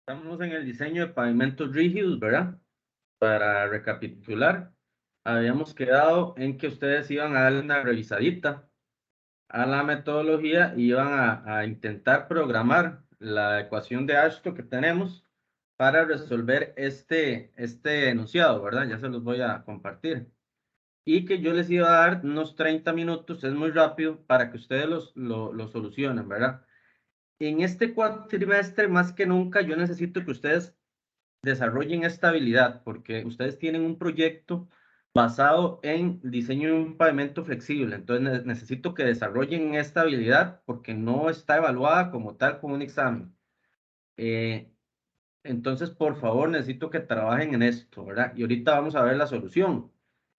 Estamos en el diseño de pavimentos rígidos, ¿verdad? Para recapitular, habíamos quedado en que ustedes iban a darle una revisadita a la metodología y iban a intentar programar la ecuación de Ashton que tenemos para resolver este enunciado, ¿verdad? Ya se los voy a compartir. Y que yo les iba a dar unos 30 minutos, es muy rápido, para que ustedes lo solucionen, ¿verdad? En este cuatrimestre, más que nunca, yo necesito que ustedes desarrollen esta habilidad, porque ustedes tienen un proyecto basado en diseño de un pavimento flexible. Entonces necesito que desarrollen esta habilidad porque no está evaluada como tal como un examen. Eh, entonces, por favor, necesito que trabajen en esto, ¿verdad? Y ahorita vamos a ver la solución,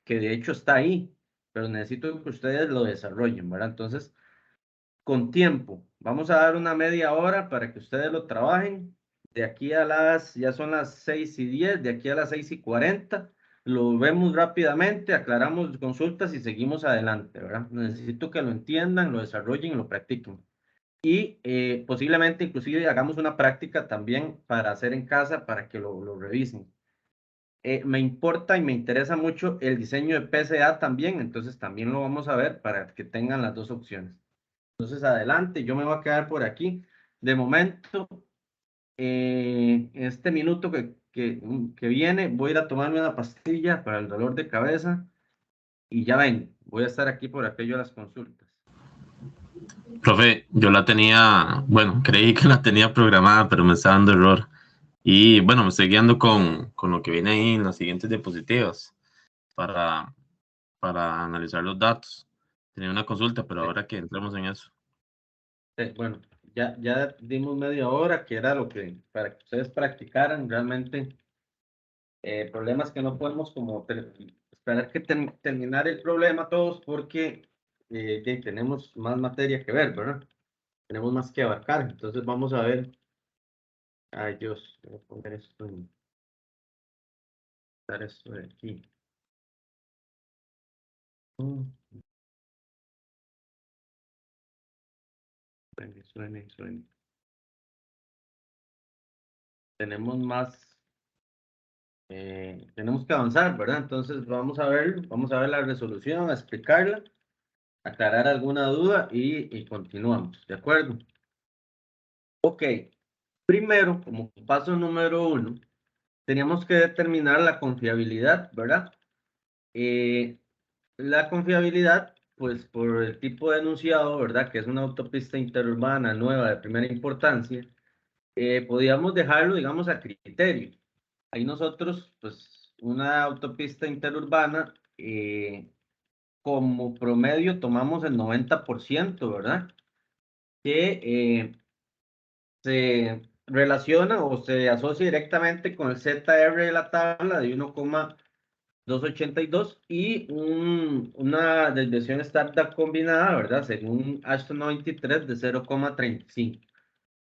que de hecho está ahí, pero necesito que ustedes lo desarrollen, ¿verdad? Entonces, con tiempo, vamos a dar una media hora para que ustedes lo trabajen. De aquí a ya son las 6:10, de aquí a las 6:40, lo vemos rápidamente, aclaramos consultas y seguimos adelante, ¿verdad? Necesito que lo entiendan, lo desarrollen y lo practiquen. Y posiblemente inclusive hagamos una práctica también para hacer en casa para que lo revisen. Me importa y me interesa mucho el diseño de PCA también, entonces también lo vamos a ver para que tengan las dos opciones. Entonces, adelante, yo me voy a quedar por aquí. De momento, este minuto que viene, voy a ir a tomarme una pastilla para el dolor de cabeza y ya ven, voy a estar aquí por aquello de las consultas. Profe, yo la tenía, bueno, creí que la tenía programada, pero me está dando error. Y bueno, me estoy guiando con lo que viene ahí en las siguientes diapositivas para, para analizar los datos. Tenía una consulta, pero Eh, ahora que entremos en eso. bueno, ya dimos media hora, que era lo que, para que ustedes practicaran realmente. Problemas que no podemos como esperar que terminar el problema todos porque ya tenemos más materia que ver, ¿verdad? Tenemos más que abarcar. Entonces vamos a ver. Ay, Dios, voy a poner esto de aquí. Mm, suene. Tenemos más, tenemos que avanzar, ¿verdad? Entonces vamos a ver la resolución, a explicarla, aclarar alguna duda y continuamos, ¿de acuerdo? Ok, primero, como paso número 1, teníamos que determinar la confiabilidad, ¿verdad? Eh, la confiabilidad, pues por el tipo de enunciado, ¿verdad? Que es una autopista interurbana nueva de primera importancia, podíamos dejarlo, digamos, a criterio. Ahí nosotros, pues, una autopista interurbana, como promedio tomamos el 90%, ¿verdad? Que se relaciona o se asocia directamente con el ZR de la tabla de 1,282 y una desviación estándar combinada, ¿verdad? Según Ashton 93 de 0,35.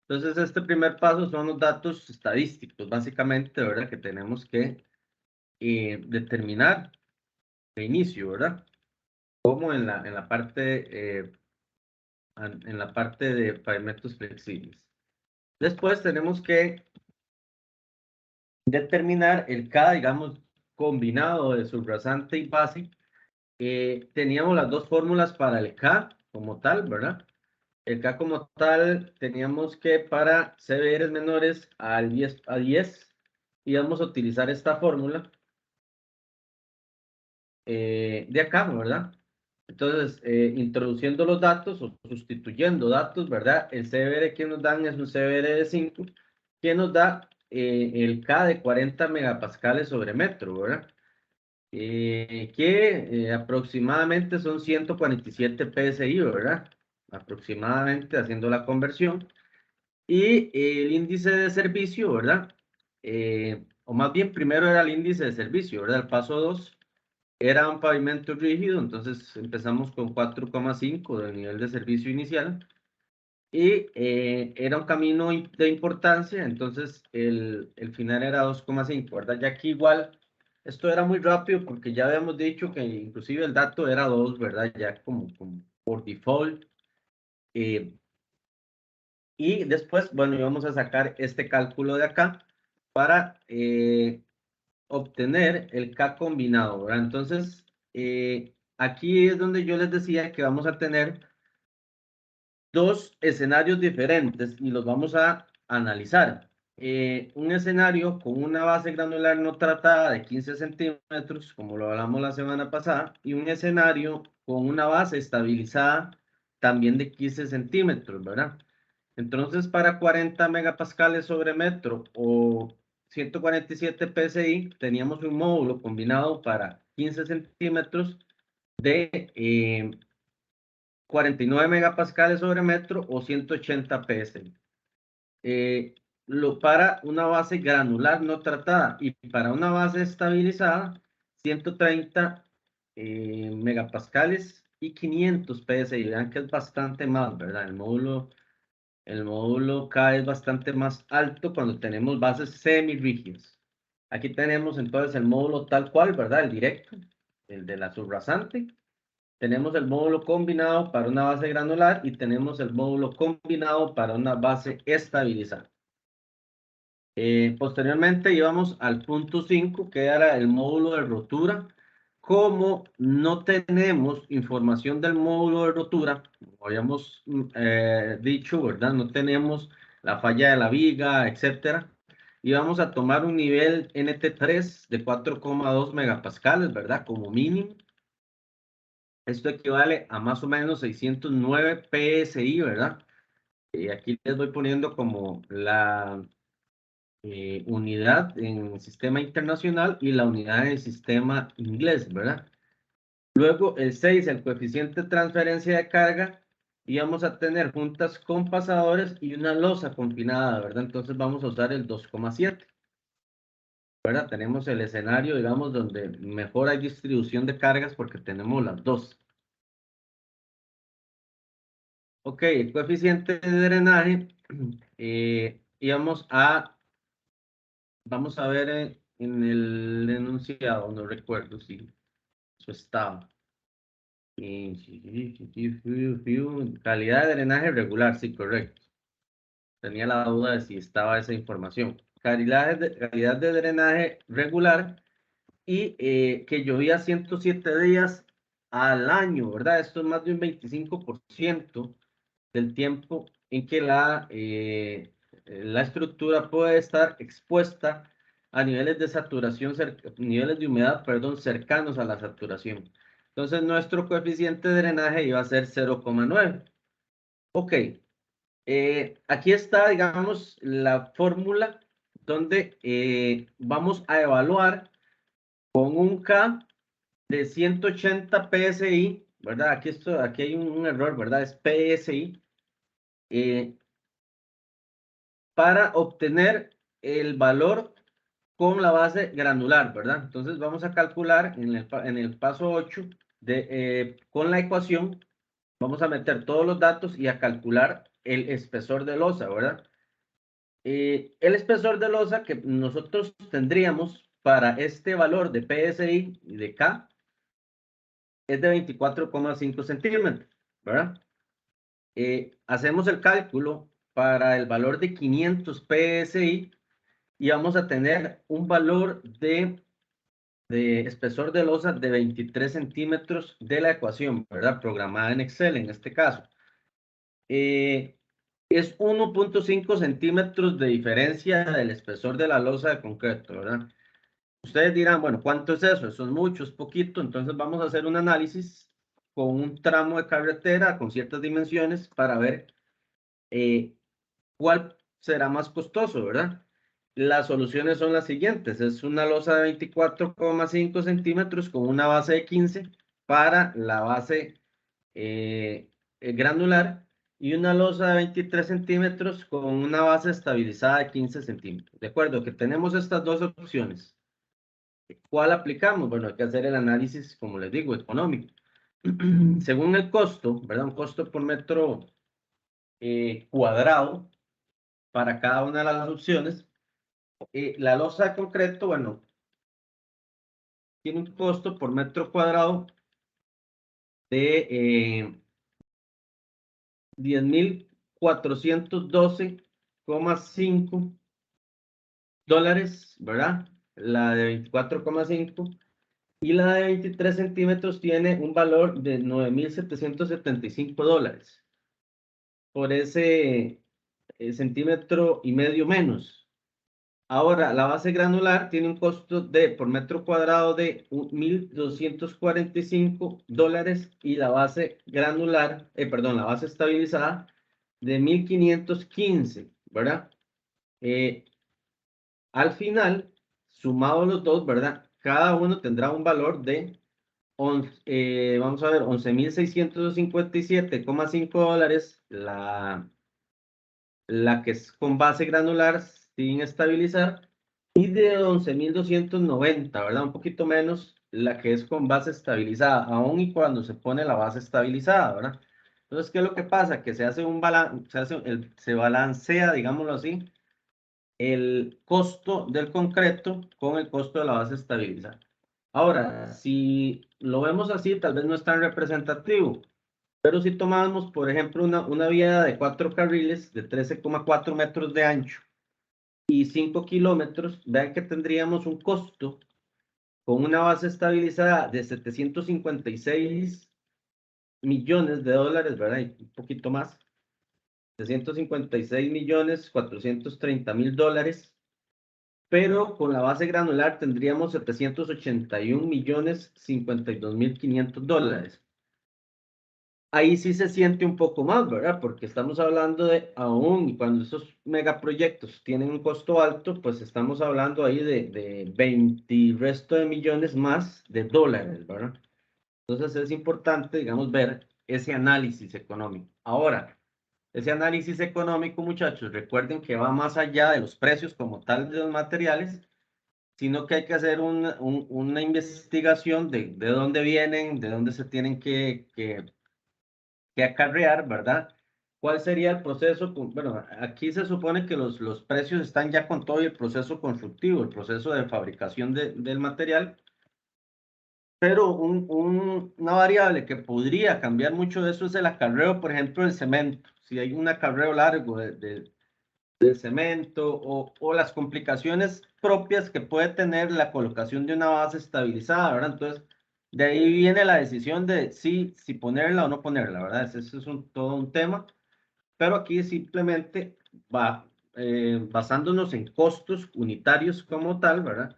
Entonces, este primer paso son los datos estadísticos, básicamente, ¿verdad? Que tenemos que determinar de inicio, ¿verdad? Como en la parte de pavimentos flexibles. Después tenemos que determinar el K, digamos, combinado de subrasante y base. Teníamos las dos fórmulas para el K como tal, ¿verdad? El K como tal, teníamos que para CBRs menores a 10 íbamos a utilizar esta fórmula de acá, ¿verdad? Entonces, introduciendo los datos o sustituyendo datos, ¿verdad? El CBR que nos dan es un CBR de 5, que nos da el K de 40 megapascales sobre metro, ¿verdad? Que aproximadamente son 147 PSI, ¿verdad? Aproximadamente haciendo la conversión. Y el índice de servicio, ¿verdad? O más bien, primero era el índice de servicio, ¿verdad? El paso 2 era un pavimento rígido, entonces empezamos con 4,5 de nivel de servicio inicial. Y era un camino de importancia, entonces el final era 2,5, ¿verdad? Ya aquí igual, esto era muy rápido porque ya habíamos dicho que inclusive el dato era 2, ¿verdad? Ya como por default. Eh, Y después, bueno, íbamos a sacar este cálculo de acá para obtener el K combinado, ¿verdad? Entonces, aquí es donde yo les decía que vamos a tener dos escenarios diferentes y los vamos a analizar. Un escenario con una base granular no tratada de 15 centímetros, como lo hablamos la semana pasada, y un escenario con una base estabilizada también de 15 centímetros, ¿verdad? Entonces, para 40 megapascales sobre metro o 147 psi, teníamos un módulo combinado para 15 centímetros de 49 megapascales sobre metro o 180 psi. Para una base granular no tratada y para una base estabilizada, 130 megapascales y 500 psi. Vean que es bastante más, ¿verdad? El módulo K es bastante más alto cuando tenemos bases semirrígidas. Aquí tenemos entonces el módulo tal cual, ¿verdad? El directo, el de la subrasante. Tenemos el módulo combinado para una base granular y tenemos el módulo combinado para una base estabilizada. Posteriormente íbamos al punto 5, que era el módulo de rotura. Como no tenemos información del módulo de rotura, como habíamos dicho, ¿verdad? No tenemos la falla de la viga, etcétera. Íbamos a tomar un nivel NT3 de 4,2 megapascales, ¿verdad? Como mínimo. Esto equivale a más o menos 609 PSI, ¿verdad? Aquí les voy poniendo como la unidad en el sistema internacional y la unidad en el sistema inglés, ¿verdad? Luego el 6, el coeficiente de transferencia de carga, y vamos a tener juntas con pasadores y una losa confinada, ¿verdad? Entonces vamos a usar el 2,7, ¿verdad? Tenemos el escenario, digamos, donde mejor hay distribución de cargas porque tenemos las dos. Ok, el coeficiente de drenaje, vamos a ver en el enunciado, no recuerdo si eso estaba. Calidad de drenaje regular, sí, correcto. Tenía la duda de si estaba esa información. Calidad de drenaje regular y que llovía 107 días al año, ¿verdad? Esto es más de un 25% del tiempo en que la estructura puede estar expuesta a niveles de saturación, niveles de humedad, perdón, cercanos a la saturación. Entonces, nuestro coeficiente de drenaje iba a ser 0,9. Ok, aquí está, digamos, la fórmula donde vamos a evaluar con un K de 180 PSI, ¿verdad? Aquí hay un error, ¿verdad? Es PSI. Para obtener el valor con la base granular, ¿verdad? Entonces vamos a calcular en el paso 8 con la ecuación, vamos a meter todos los datos y a calcular el espesor de losa, ¿verdad? El espesor de losa que nosotros tendríamos para este valor de PSI y de K es de 24,5 centímetros, ¿verdad? Hacemos el cálculo para el valor de 500 PSI y vamos a tener un valor de espesor de losa de 23 centímetros de la ecuación, ¿verdad? Programada en Excel en este caso. Es 1,5 centímetros de diferencia del espesor de la losa de concreto, ¿verdad? Ustedes dirán, bueno, ¿cuánto es eso? Eso es mucho, es poquito. Entonces vamos a hacer un análisis con un tramo de carretera con ciertas dimensiones para ver cuál será más costoso, ¿verdad? Las soluciones son las siguientes. Es una losa de 24,5 centímetros con una base de 15 para la base granular y una losa de 23 centímetros con una base estabilizada de 15 centímetros. De acuerdo, que tenemos estas dos opciones. ¿Cuál aplicamos? Bueno, hay que hacer el análisis, como les digo, económico. Según el costo, ¿verdad? Un costo por metro cuadrado para cada una de las opciones. La losa de concreto, bueno, tiene un costo por metro cuadrado de 10,000 412,5 dólares, ¿verdad? La de 24,5 y la de 23 centímetros tiene un valor de 9.775 dólares por ese centímetro y medio menos. Ahora, la base granular tiene un costo por metro cuadrado de 1.245 dólares y la base granular, perdón, la base estabilizada de 1.515, ¿verdad? Al final, sumados los dos, ¿verdad? Cada uno tendrá un valor de, vamos a ver, 11.657,5 dólares, la que es con base granular sin estabilizar, y de 11.290, ¿verdad? Un poquito menos la que es con base estabilizada, aun y cuando se pone la base estabilizada, ¿verdad? Entonces, ¿qué es lo que pasa? Que se hace un balance, se balancea, digámoslo así, el costo del concreto con el costo de la base estabilizada. Ahora, si lo vemos así, tal vez no es tan representativo, pero si tomamos, por ejemplo, una vía de 4 carriles de 13,4 metros de ancho y 5 kilómetros, vean que tendríamos un costo con una base estabilizada de 756 millones de dólares, ¿verdad? Y un poquito más, 756.430.000 dólares, pero con la base granular tendríamos 781.052.500 dólares. Ahí sí se siente un poco más, ¿verdad? Porque estamos hablando de, aún cuando esos megaproyectos tienen un costo alto, pues estamos hablando ahí de 20 y resto de millones más de dólares, ¿verdad? Entonces es importante, digamos, ver ese análisis económico. Ahora, ese análisis económico, muchachos, recuerden que va más allá de los precios como tal de los materiales, sino que hay que hacer una investigación de dónde vienen, de dónde se tienen que acarrear, ¿verdad? ¿Cuál sería el proceso? Bueno, aquí se supone que los precios están ya con todo el proceso constructivo, el proceso de fabricación del material, pero una variable que podría cambiar mucho de eso es el acarreo, por ejemplo, del cemento. Si hay un acarreo largo del cemento o las complicaciones propias que puede tener la colocación de una base estabilizada, ¿verdad? Entonces, de ahí viene la decisión de si ponerla o no ponerla, ¿verdad? Eso es todo un tema, pero aquí simplemente va, basándonos en costos unitarios como tal, ¿verdad?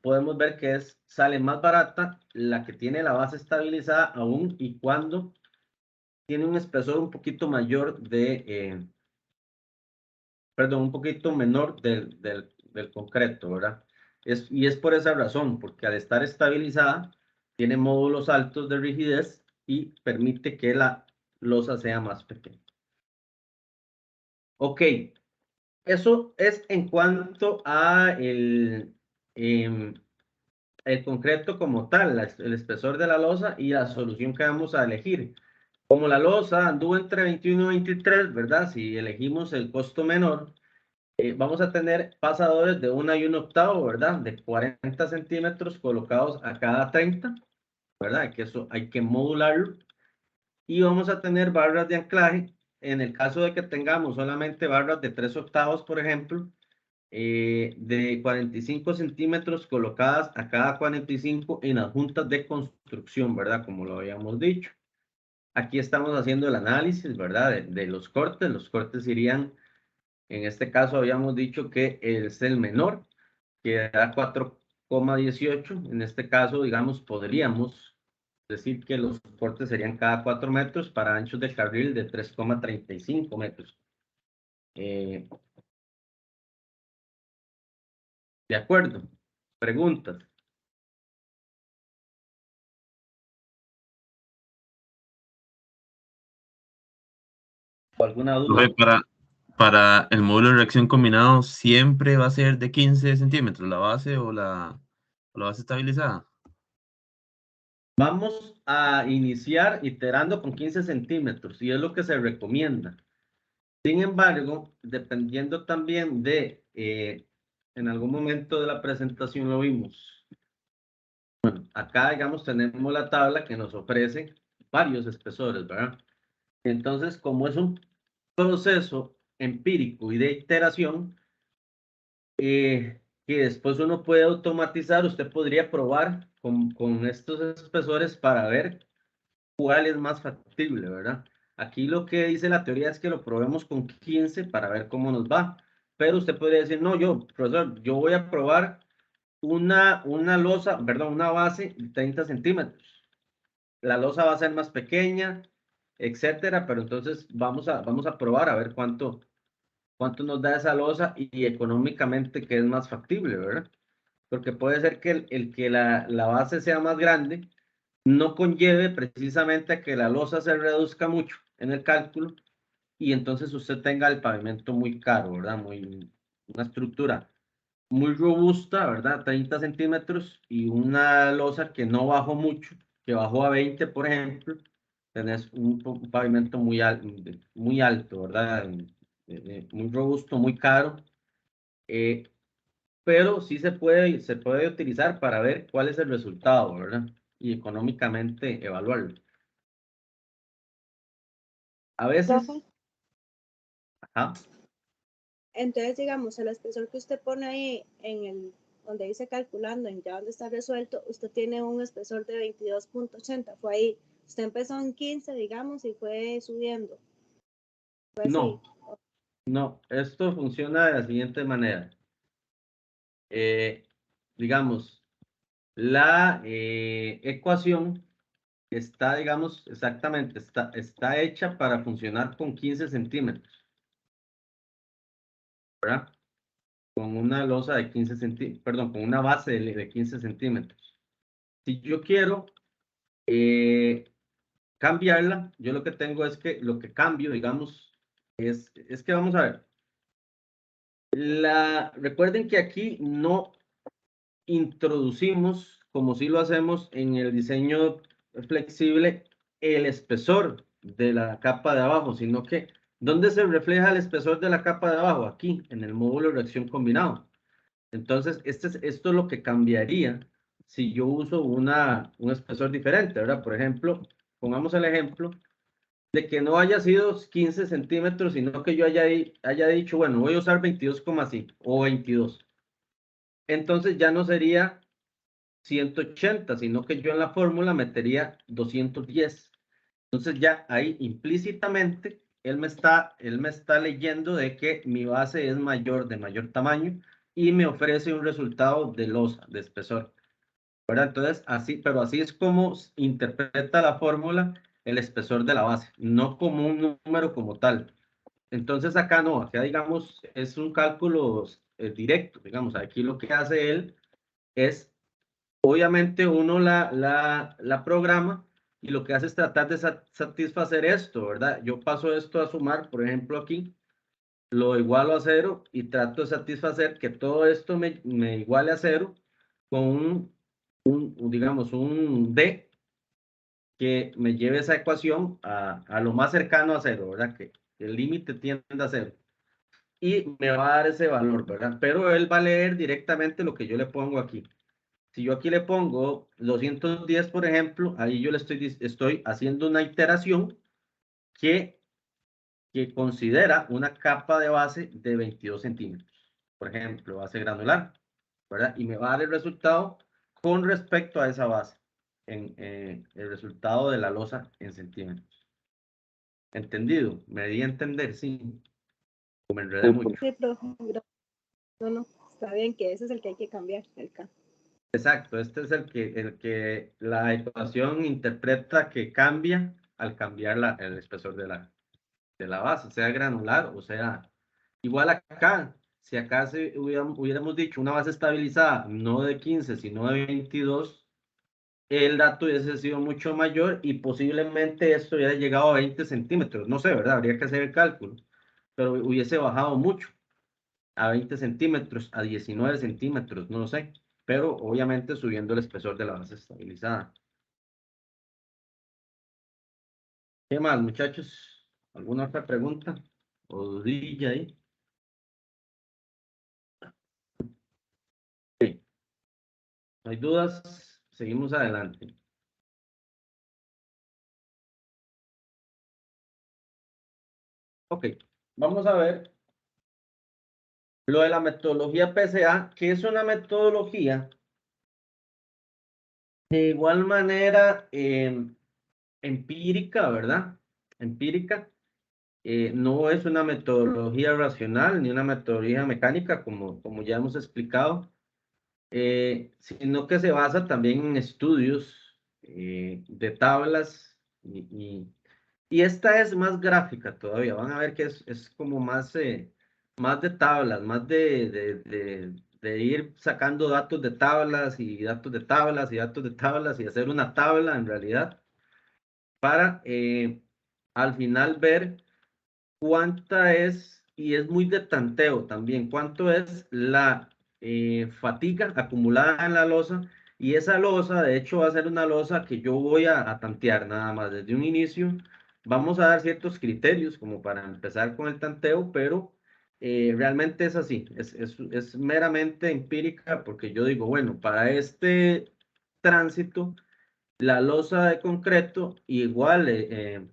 Podemos ver que sale más barata la que tiene la base estabilizada aún y cuando tiene un espesor un poquito mayor perdón, un poquito menor del concreto, ¿verdad? Y es por esa razón, porque al estar estabilizada, tiene módulos altos de rigidez y permite que la losa sea más pequeña. Ok, eso es en cuanto a el concreto como tal, el espesor de la losa y la solución que vamos a elegir. Como la losa anduvo entre 21 y 23, ¿verdad? Si elegimos el costo menor, vamos a tener pasadores de 1 y 1 octavo, ¿verdad? De 40 centímetros colocados a cada 30, ¿verdad? Que eso hay que modularlo. Y vamos a tener barras de anclaje. En el caso de que tengamos solamente barras de 3 octavos, por ejemplo, de 45 centímetros colocadas a cada 45 en las juntas de construcción, ¿verdad? Como lo habíamos dicho. Aquí estamos haciendo el análisis, ¿verdad? De los cortes. Los cortes irían, en este caso habíamos dicho que es el menor, que da 4,18. En este caso, digamos, podríamos decir que los cortes serían cada 4 metros para anchos de carril de 3,35 metros. De acuerdo. Preguntas. ¿O alguna Profe, duda? para el módulo de reacción combinado, ¿siempre va a ser de 15 centímetros la base o la base estabilizada? Vamos a iniciar iterando con 15 centímetros y es lo que se recomienda. Sin embargo, dependiendo también en algún momento de la presentación lo vimos. Bueno, acá, digamos, tenemos la tabla que nos ofrece varios espesores, ¿verdad? Entonces, como es un proceso empírico y de iteración que después uno puede automatizar. Usted podría probar con estos espesores para ver cuál es más factible, ¿verdad? Aquí lo que dice la teoría es que lo probemos con 15 para ver cómo nos va. Pero usted podría decir, no, profesor, yo voy a probar una losa, perdón, una base de 30 centímetros. La losa va a ser más pequeña, etcétera, pero entonces vamos a probar a ver cuánto nos da esa losa y económicamente qué es más factible, ¿verdad? Porque puede ser que el que la base sea más grande no conlleve precisamente a que la losa se reduzca mucho en el cálculo y entonces usted tenga el pavimento muy caro, ¿verdad? Una estructura muy robusta, ¿verdad? 30 centímetros y una losa que no bajó mucho, que bajó a 20, por ejemplo. Tenés un pavimento muy alto, ¿verdad? Muy robusto, muy caro, eh, pero sí se puede utilizar para ver cuál es el resultado, ¿verdad? Y económicamente evaluarlo. A Profe, veces, ajá, entonces digamos, el espesor que usted pone ahí donde dice calculando, en ya donde está resuelto, usted tiene un espesor de 22.80, fue ahí, usted empezó en 15, digamos, y fue subiendo, fue así. no, no, esto funciona de la siguiente manera. Eh, digamos, la ecuación está, digamos, exactamente, está hecha para funcionar con 15 centímetros, ¿verdad? Con una losa de 15 centímetros, perdón, con una base de 15 centímetros. Si yo quiero cambiarla, yo lo que tengo es que lo que cambio, digamos, es que vamos a ver, recuerden que aquí no introducimos, como si lo hacemos en el diseño flexible, el espesor de la capa de abajo, sino que ¿dónde se refleja el espesor de la capa de abajo? Aquí, en el módulo de reacción combinado. Entonces, esto es lo que cambiría si yo uso un espesor diferente, ¿verdad? Por ejemplo, pongamos el ejemplo de que no haya sido 15 centímetros, sino que yo haya dicho, bueno, voy a usar 22,5 o 22. Entonces ya no sería 180, sino que yo en la fórmula metería 210. Entonces ya ahí implícitamente él me está leyendo de que mi base es mayor, de mayor tamaño, y me ofrece un resultado de losa, de espesor, ¿verdad? Entonces así, pero así es como interpreta la fórmula el espesor de la base, no como un número como tal. Entonces acá no, acá digamos es un cálculo directo, digamos, aquí lo que hace él es obviamente uno la programa y lo que hace es tratar de satisfacer esto, ¿verdad? Yo paso esto a sumar, por ejemplo, aquí, lo igualo a cero y trato de satisfacer que todo esto me iguale a cero con digamos, un D que me lleve esa ecuación a lo más cercano a cero, ¿verdad? Que el límite tiende a cero. Y me va a dar ese valor, ¿verdad? Pero él va a leer directamente lo que yo le pongo aquí. Si yo aquí le pongo 210, por ejemplo, ahí yo le estoy haciendo una iteración que, que considera una capa de base de 22 centímetros, por ejemplo, base granular, ¿verdad? Y me va a dar el resultado con respecto a esa base, el resultado de la losa en centímetros. ¿Entendido? Me di a entender, sí, me enredé mucho. Sí, profe, no, no, está bien que ese es el que hay que cambiar, el K. Exacto, este es el que la ecuación interpreta que cambia al cambiar el espesor de la base, sea granular o sea igual acá. Si acá hubiéramos dicho una base estabilizada no de 15, sino de 22, el dato hubiese sido mucho mayor y posiblemente esto hubiera llegado a 20 centímetros. No sé, ¿verdad? Habría que hacer el cálculo, pero hubiese bajado mucho a 20 centímetros, a 19 centímetros, no lo sé, pero obviamente subiendo el espesor de la base estabilizada. ¿Qué más, muchachos? ¿Alguna otra pregunta o dudilla ahí? Sí. ¿No hay dudas? Seguimos adelante. Ok, vamos a ver lo de la metodología PSA, que es una metodología de igual manera empírica, ¿verdad? Empírica. No es una metodología racional ni una metodología mecánica, como ya hemos explicado, sino que se basa también en estudios de tablas y esta es más gráfica todavía. Van a ver que es como más de tablas, más de ir sacando datos de tablas y datos de tablas y datos de tablas y hacer una tabla en realidad para al final ver cuánta es, y es muy de tanteo también, cuánto es la fatiga acumulada en la losa, y esa losa, de hecho, va a ser una losa que yo voy a tantear nada más desde un inicio. Vamos a dar ciertos criterios como para empezar con el tanteo, pero realmente es así, es meramente empírica, porque yo digo, bueno, para este tránsito, la losa de concreto igual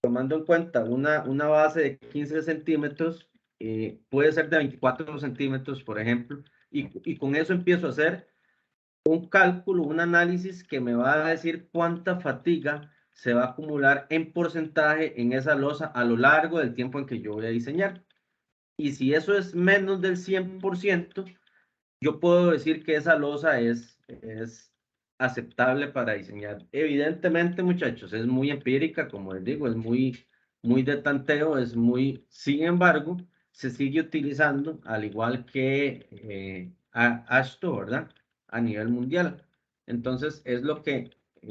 tomando en cuenta una base de 15 centímetros, puede ser de 24 centímetros, por ejemplo, y con eso empiezo a hacer un cálculo, un análisis que me va a decir cuánta fatiga se va a acumular en porcentaje en esa losa a lo largo del tiempo en que yo voy a diseñar. Y si eso es menos del 100%, yo puedo decir que esa losa es aceptable para diseñar. Evidentemente, muchachos, es muy empírica, como les digo, es muy de tanteo, es muy, sin embargo, se sigue utilizando, al igual que AASHTO, ¿verdad? A nivel mundial. Entonces, es lo que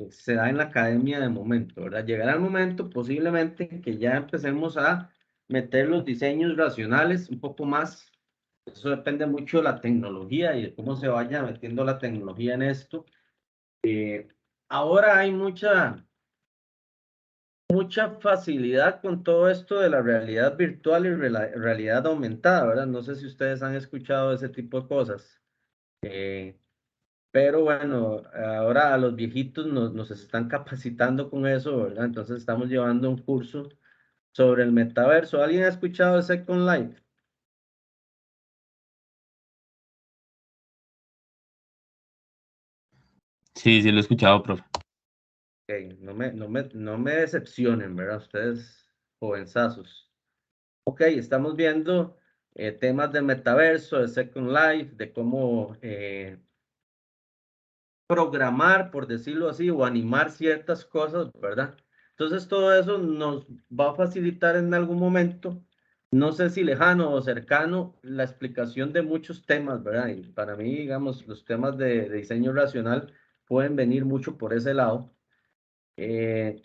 se da en la academia de momento, ¿verdad? Llegará el momento posiblemente que ya empecemos a meter los diseños racionales un poco más. Eso depende mucho de la tecnología y de cómo se vaya metiendo la tecnología en esto. Ahora hay mucha facilidad con todo esto de la realidad virtual y realidad aumentada, ¿verdad? No sé si ustedes han escuchado ese tipo de cosas. Pero bueno, ahora a los viejitos nos están capacitando con eso, ¿verdad? Entonces estamos llevando un curso sobre el metaverso. ¿Alguien ha escuchado de Second Life? Sí, sí lo he escuchado, profe. Ok, no me decepcionen, ¿verdad? Ustedes, jovenzazos. Ok, estamos viendo temas de metaverso, de Second Life, de cómo programar, por decirlo así, o animar ciertas cosas, ¿verdad? Entonces todo eso nos va a facilitar en algún momento, no sé si lejano o cercano, la explicación de muchos temas, ¿verdad? Y para mí, digamos, los temas de diseño racional pueden venir mucho por ese lado. Eh,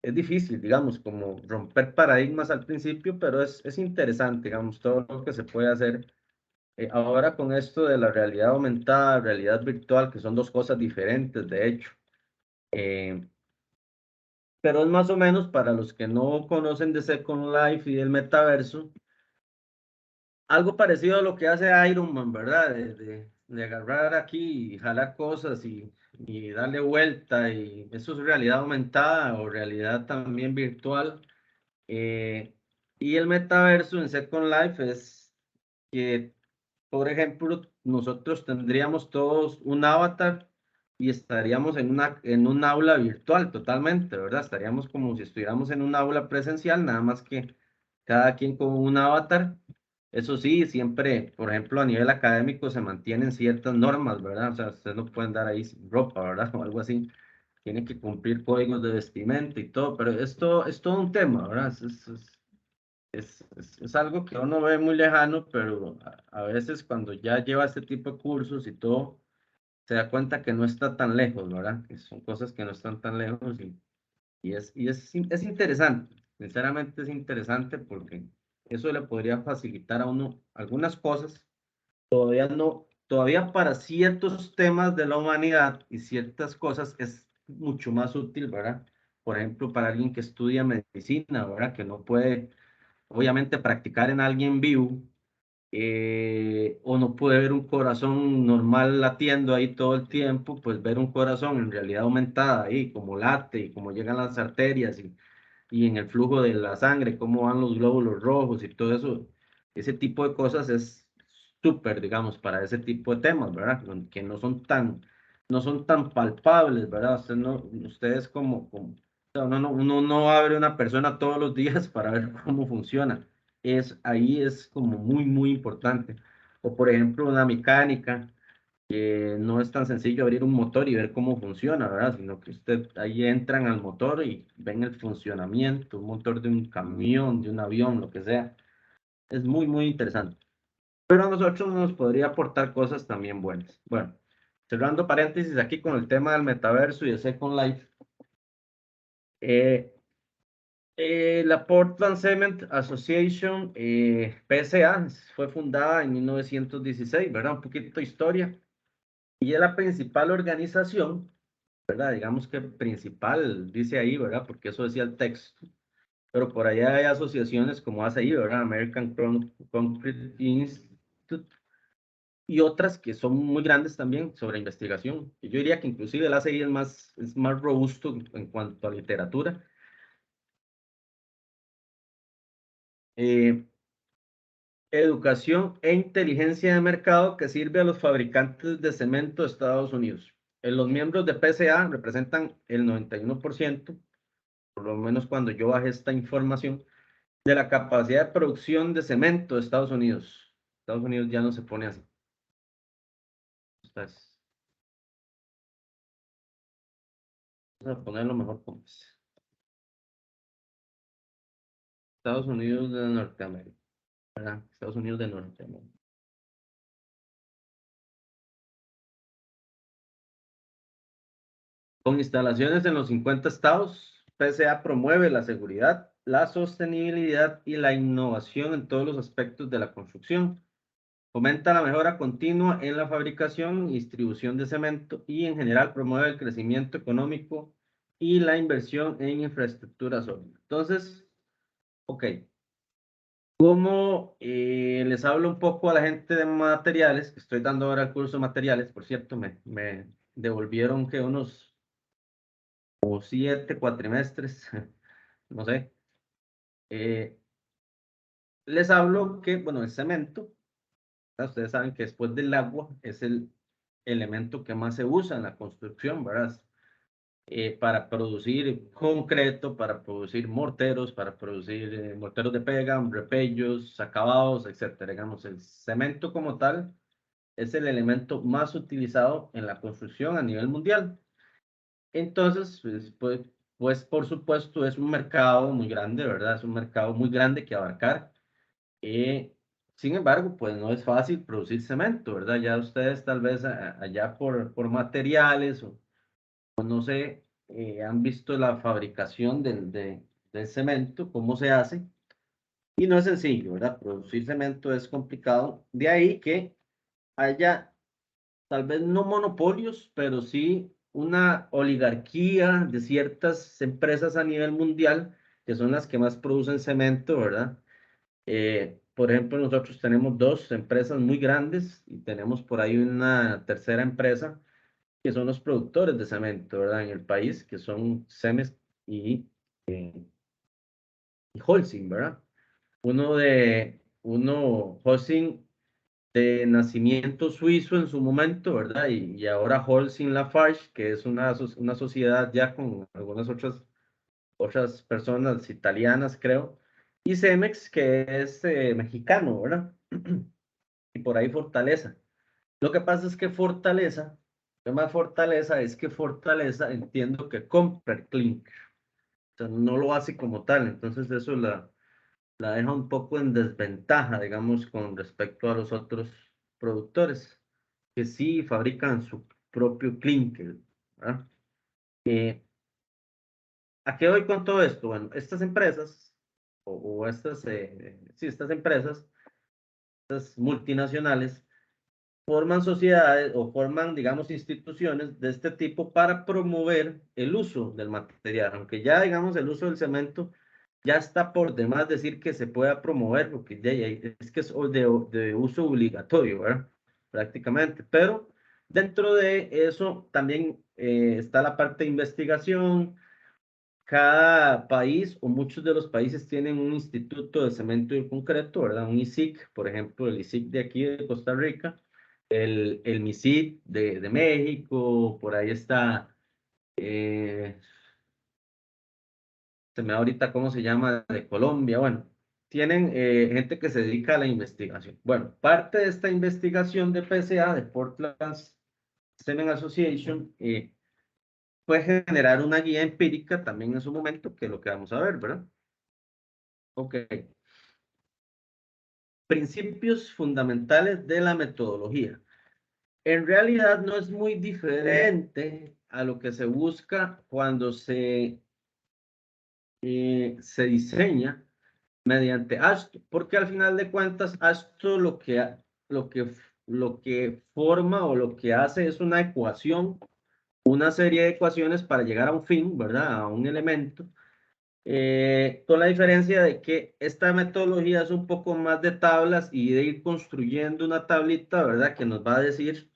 es difícil, digamos, como romper paradigmas al principio, pero es interesante, digamos, todo lo que se puede hacer. Ahora con esto de la realidad aumentada, realidad virtual, que son dos cosas diferentes, de hecho. Eh, pero es más o menos para los que no conocen de Second Life y del metaverso, algo parecido a lo que hace Iron Man, ¿verdad? De agarrar aquí y jalar cosas y darle vuelta, y eso es realidad aumentada o realidad también virtual. Y el metaverso en Second Life es que, por ejemplo, nosotros tendríamos todos un avatar y estaríamos en un aula virtual totalmente, ¿verdad? Estaríamos como si estuviéramos en un aula presencial, nada más que cada quien con un avatar. Eso sí, siempre, por ejemplo, a nivel académico se mantienen ciertas normas, ¿verdad? O sea, ustedes no pueden dar ahí sin ropa, ¿verdad? O algo así. Tienen que cumplir códigos de vestimenta y todo, pero esto es todo un tema, ¿verdad? Es algo que uno ve muy lejano, pero a veces cuando ya lleva este tipo de cursos y todo, se da cuenta que no está tan lejos, ¿verdad? Que son cosas que no están tan lejos y es interesante, sinceramente es interesante porque eso le podría facilitar a uno algunas cosas, todavía no, todavía para ciertos temas de la humanidad y ciertas cosas es mucho más útil, ¿verdad? Por ejemplo, para alguien que estudia medicina, ¿verdad? Que no puede obviamente practicar en alguien vivo, o no puede ver un corazón normal latiendo ahí todo el tiempo, pues ver un corazón en realidad aumentada ahí, como late y como llegan las arterias y y en el flujo de la sangre, cómo van los glóbulos rojos y todo eso. Ese tipo de cosas es súper, digamos, para ese tipo de temas, ¿verdad? Que no son tan palpables, ¿verdad? Ustedes o sea, uno no abre una persona todos los días para ver cómo funciona. Ahí es como muy importante. O por ejemplo, una mecánica, que no es tan sencillo abrir un motor y ver cómo funciona, ¿verdad? Sino que usted ahí entran al motor y ven el funcionamiento, un motor de un camión, de un avión, lo que sea. Es muy interesante. Pero a nosotros nos podría aportar cosas también buenas. Bueno, cerrando paréntesis aquí con el tema del metaverso y de Second Life. La Portland Cement Association, PSA, fue fundada en 1916, ¿verdad? Un poquito de historia. Y es la principal organización, ¿verdad? Digamos que principal, dice ahí, ¿verdad? Porque eso decía el texto. Pero por allá hay asociaciones como hace ahí, ¿verdad? American Concrete Institute y otras que son muy grandes también sobre investigación. Y yo diría que inclusive el ACI es más robusto en cuanto a literatura. Educación e inteligencia de mercado que sirve a los fabricantes de cemento de Estados Unidos. Los miembros de PSA representan el 91%, por lo menos cuando yo bajé esta información, de la capacidad de producción de cemento de Estados Unidos. Estados Unidos ya no se pone así. Entonces, vamos a ponerlo mejor como es. Estados Unidos de Norteamérica, ¿verdad? Estados Unidos de Norteamérica. Con instalaciones en los 50 estados, PSA promueve la seguridad, la sostenibilidad y la innovación en todos los aspectos de la construcción. Fomenta la mejora continua en la fabricación y distribución de cemento y en general promueve el crecimiento económico y la inversión en infraestructura sólida. Entonces, ok, como les hablo un poco a la gente de materiales, que estoy dando ahora el curso de materiales, por cierto, me devolvieron que unos o 7 cuatrimestres, no sé. Les hablo que, bueno, el cemento, ¿verdad? Ustedes saben que después del agua es el elemento que más se usa en la construcción, ¿verdad? Para producir concreto, para producir morteros, para producir morteros de pega, repellos, acabados, etcétera. Digamos, el cemento como tal es el elemento más utilizado en la construcción a nivel mundial. Entonces, pues por supuesto es un mercado muy grande, ¿verdad? Es un mercado muy grande que abarcar. Sin embargo, pues no es fácil producir cemento, ¿verdad? Ya ustedes tal vez allá por materiales o no sé, han visto la fabricación del cemento, cómo se hace, y no es sencillo, ¿verdad? Producir cemento es complicado. De ahí que haya tal vez no monopolios, pero sí una oligarquía de ciertas empresas a nivel mundial, que son las que más producen cemento, ¿verdad? Por ejemplo, nosotros tenemos dos empresas muy grandes y tenemos por ahí una tercera empresa que son los productores de cemento, ¿verdad? En el país, que son Cemex y, y Holcim, ¿verdad? Holcim de nacimiento suizo en su momento, ¿verdad? Y ahora Holcim Lafarge, que es una sociedad ya con algunas otras personas italianas, creo, y Cemex, que es mexicano, ¿verdad? Y por ahí Fortaleza. Lo que pasa es que Fortaleza, el tema de Fortaleza es que Fortaleza entiendo que compra el clinker, o sea, no lo hace como tal, entonces eso la deja un poco en desventaja, digamos, con respecto a los otros productores, que sí fabrican su propio clinker, ¿verdad? ¿A qué voy con todo esto? Bueno, estas empresas, o estas, sí, estas empresas, estas multinacionales, forman sociedades o forman, digamos, instituciones de este tipo para promover el uso del material, aunque ya, digamos, el uso del cemento ya está por demás decir que se pueda promover, porque es que es de uso obligatorio, ¿verdad? Prácticamente, pero dentro de eso también está la parte de investigación, cada país o muchos de los países tienen un instituto de cemento y concreto, ¿verdad? Un ISIC, por ejemplo, el ISIC de aquí de Costa Rica, el MISIT de México, por ahí está, se me da ahorita cómo se llama, de Colombia, bueno, tienen gente que se dedica a la investigación. Bueno, parte de esta investigación de PCA, de Portland Cement Association, fue generar una guía empírica también en su momento, que es lo que vamos a ver, ¿verdad? Ok. Principios fundamentales de la metodología. En realidad no es muy diferente a lo que se busca cuando se diseña mediante ASTO, porque al final de cuentas ASTO lo que, lo que forma o lo que hace es una ecuación, una serie de ecuaciones para llegar a un fin, ¿verdad? A un elemento. Con la diferencia de que esta metodología es un poco más de tablas y de ir construyendo una tablita, ¿verdad? Que nos va a decir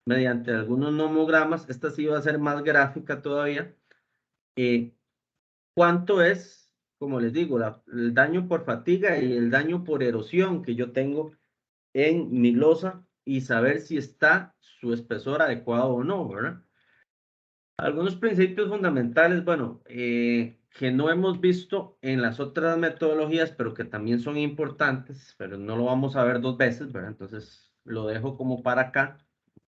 mediante algunos nomogramas, esta sí va a ser más gráfica todavía, cuánto es, como les digo, el daño por fatiga y el daño por erosión que yo tengo en mi losa y saber si está su espesor adecuado o no, ¿verdad? Algunos principios fundamentales, bueno, que no hemos visto en las otras metodologías, pero que también son importantes, pero no lo vamos a ver dos veces, ¿verdad? Entonces lo dejo como para acá.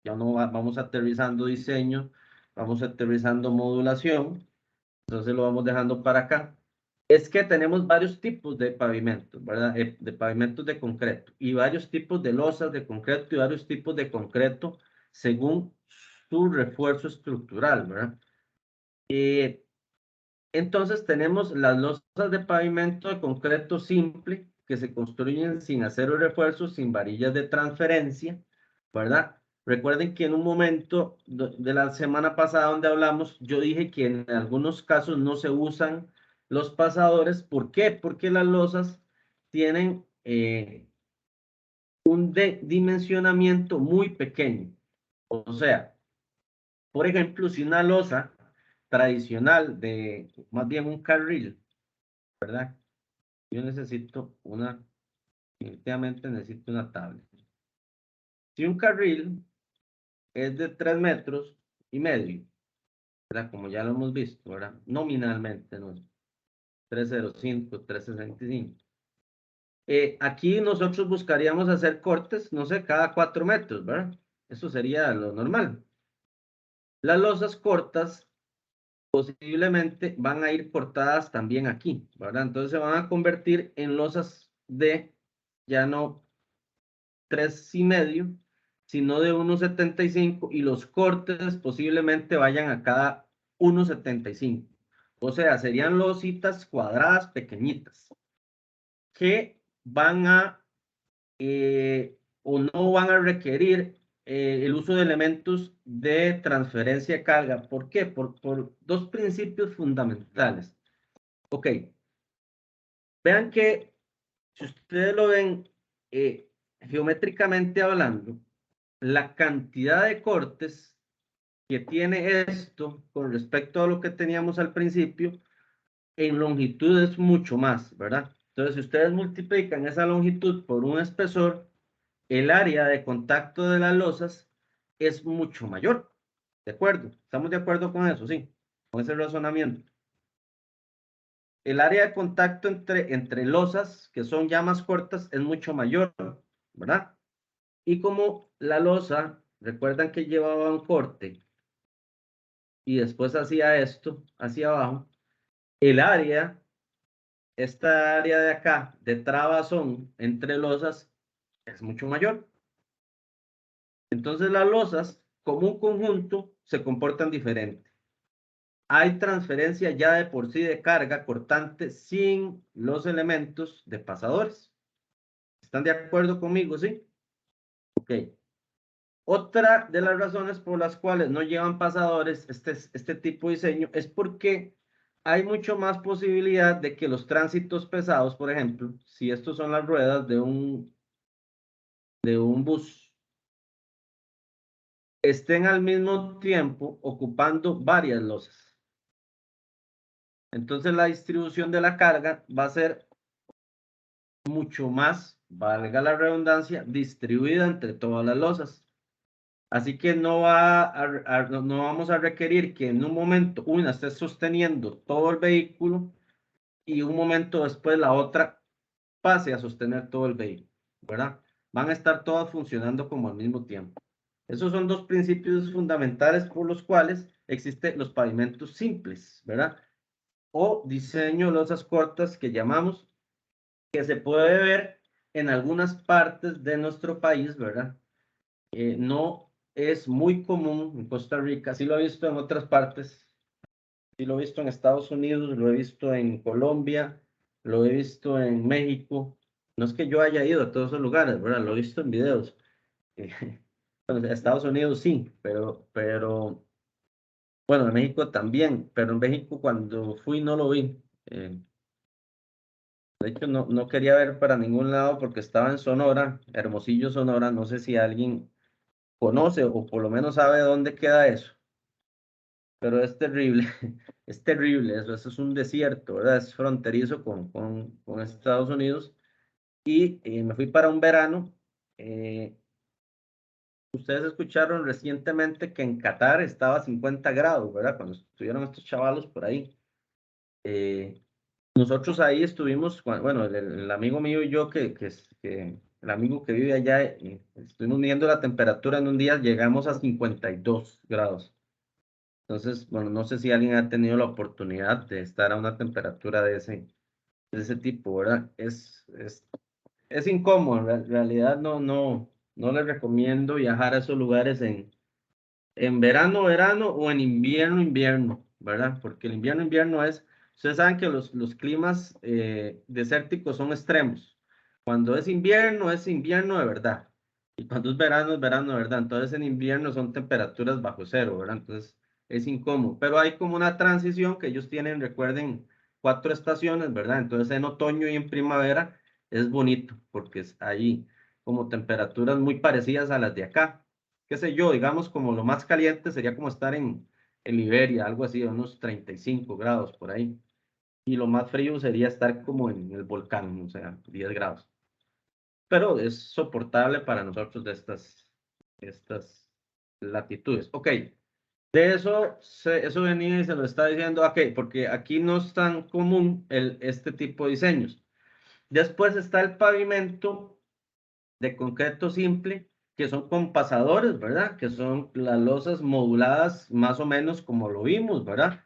Ya no vamos aterrizando diseño, vamos aterrizando modulación, entonces lo vamos dejando para acá. Es que tenemos varios tipos de pavimentos, ¿verdad? De pavimentos de concreto y varios tipos de losas de concreto y varios tipos de concreto según su refuerzo estructural, ¿verdad? Entonces tenemos las losas de pavimento de concreto simple que se construyen sin acero refuerzo, sin varillas de transferencia, ¿verdad? Recuerden que en un momento de la semana pasada donde hablamos, yo dije que en algunos casos no se usan los pasadores. ¿Por qué? Porque las losas tienen un dimensionamiento muy pequeño. O sea, por ejemplo, si una losa tradicional de más bien un carril, ¿verdad? Yo necesito definitivamente necesito una tabla. Si un carril es de 3,5 metros, ¿verdad? Como ya lo hemos visto, ¿verdad? Nominalmente, ¿no? 305, 365. Aquí nosotros buscaríamos hacer cortes, no sé, cada 4 metros, ¿verdad? Eso sería lo normal. Las losas cortas posiblemente van a ir cortadas también aquí, ¿verdad? Entonces se van a convertir en losas de ya no 3,5, sino de 1,75 y los cortes posiblemente vayan a cada 1,75. O sea, serían lositas cuadradas pequeñitas que van a o no van a requerir el uso de elementos de transferencia de carga. ¿Por qué? Por dos principios fundamentales. Ok, vean que si ustedes lo ven geométricamente hablando, la cantidad de cortes que tiene esto con respecto a lo que teníamos al principio, en longitud es mucho más, ¿verdad? Entonces, si ustedes multiplican esa longitud por un espesor, el área de contacto de las losas es mucho mayor. ¿De acuerdo? ¿Estamos de acuerdo con eso? Sí, con ese razonamiento. El área de contacto entre losas, que son ya más cortas, es mucho mayor, ¿verdad? Y como la losa, recuerdan que llevaba un corte y después hacía esto hacia abajo, el área, esta área de acá, de trabazón entre losas, es mucho mayor. Entonces las losas, como un conjunto, se comportan diferente. Hay transferencia ya de por sí de carga cortante sin los elementos de pasadores. ¿Están de acuerdo conmigo? Sí. Ok. Otra de las razones por las cuales no llevan pasadores este tipo de diseño es porque hay mucho más posibilidad de que los tránsitos pesados, por ejemplo, si estos son las ruedas de un bus, estén al mismo tiempo ocupando varias losas. Entonces la distribución de la carga va a ser mucho más, valga la redundancia, distribuida entre todas las losas. Así que no vamos a requerir que en un momento una esté sosteniendo todo el vehículo y un momento después la otra pase a sostener todo el vehículo, ¿verdad? Van a estar todas funcionando como al mismo tiempo. Esos son dos principios fundamentales por los cuales existen los pavimentos simples, ¿verdad? O diseño de losas cortas que llamamos, que se puede ver en algunas partes de nuestro país, ¿verdad? No es muy común en Costa Rica, sí lo he visto en otras partes, sí lo he visto en Estados Unidos, lo he visto en Colombia, lo he visto en México. No es que yo haya ido a todos esos lugares, ¿verdad? Lo he visto en videos. Bueno, Estados Unidos sí, bueno, en México también, pero en México cuando fui no lo vi. De hecho, no quería ver para ningún lado porque estaba en Sonora, Hermosillo, Sonora. No sé si alguien conoce o por lo menos sabe dónde queda eso, pero es terrible, es terrible eso es un desierto, ¿verdad? Es fronterizo con Estados Unidos y me fui para un verano. Ustedes escucharon recientemente que en Qatar estaba a 50 grados, ¿verdad? Cuando estuvieron estos chavalos por ahí. Nosotros ahí estuvimos, bueno, el amigo mío y yo, que el amigo que vive allá, estuvimos midiendo la temperatura en un día, llegamos a 52 grados. Entonces, bueno, no sé si alguien ha tenido la oportunidad de estar a una temperatura de ese tipo, ¿verdad? Es incómodo, en realidad no les recomiendo viajar a esos lugares en verano o en invierno, ¿verdad? Porque el invierno ustedes saben que los climas desérticos son extremos. Cuando es invierno de verdad. Y cuando es verano de verdad. Entonces en invierno son temperaturas bajo cero, ¿verdad? Entonces es incómodo. Pero hay como una transición que ellos tienen, recuerden, 4 estaciones, ¿verdad? Entonces en otoño y en primavera es bonito porque hay como temperaturas muy parecidas a las de acá. Qué sé yo, digamos como lo más caliente sería como estar en Liberia, algo así, unos 35 grados por ahí. Y lo más frío sería estar como en el volcán, o sea, 10 grados. Pero es soportable para nosotros de estas latitudes. Ok, de eso, eso venía y se lo está diciendo, ok, porque aquí no es tan común este tipo de diseños. Después está el pavimento de concreto simple, que son con pasadores, ¿verdad? Que son las losas moduladas más o menos como lo vimos, ¿verdad?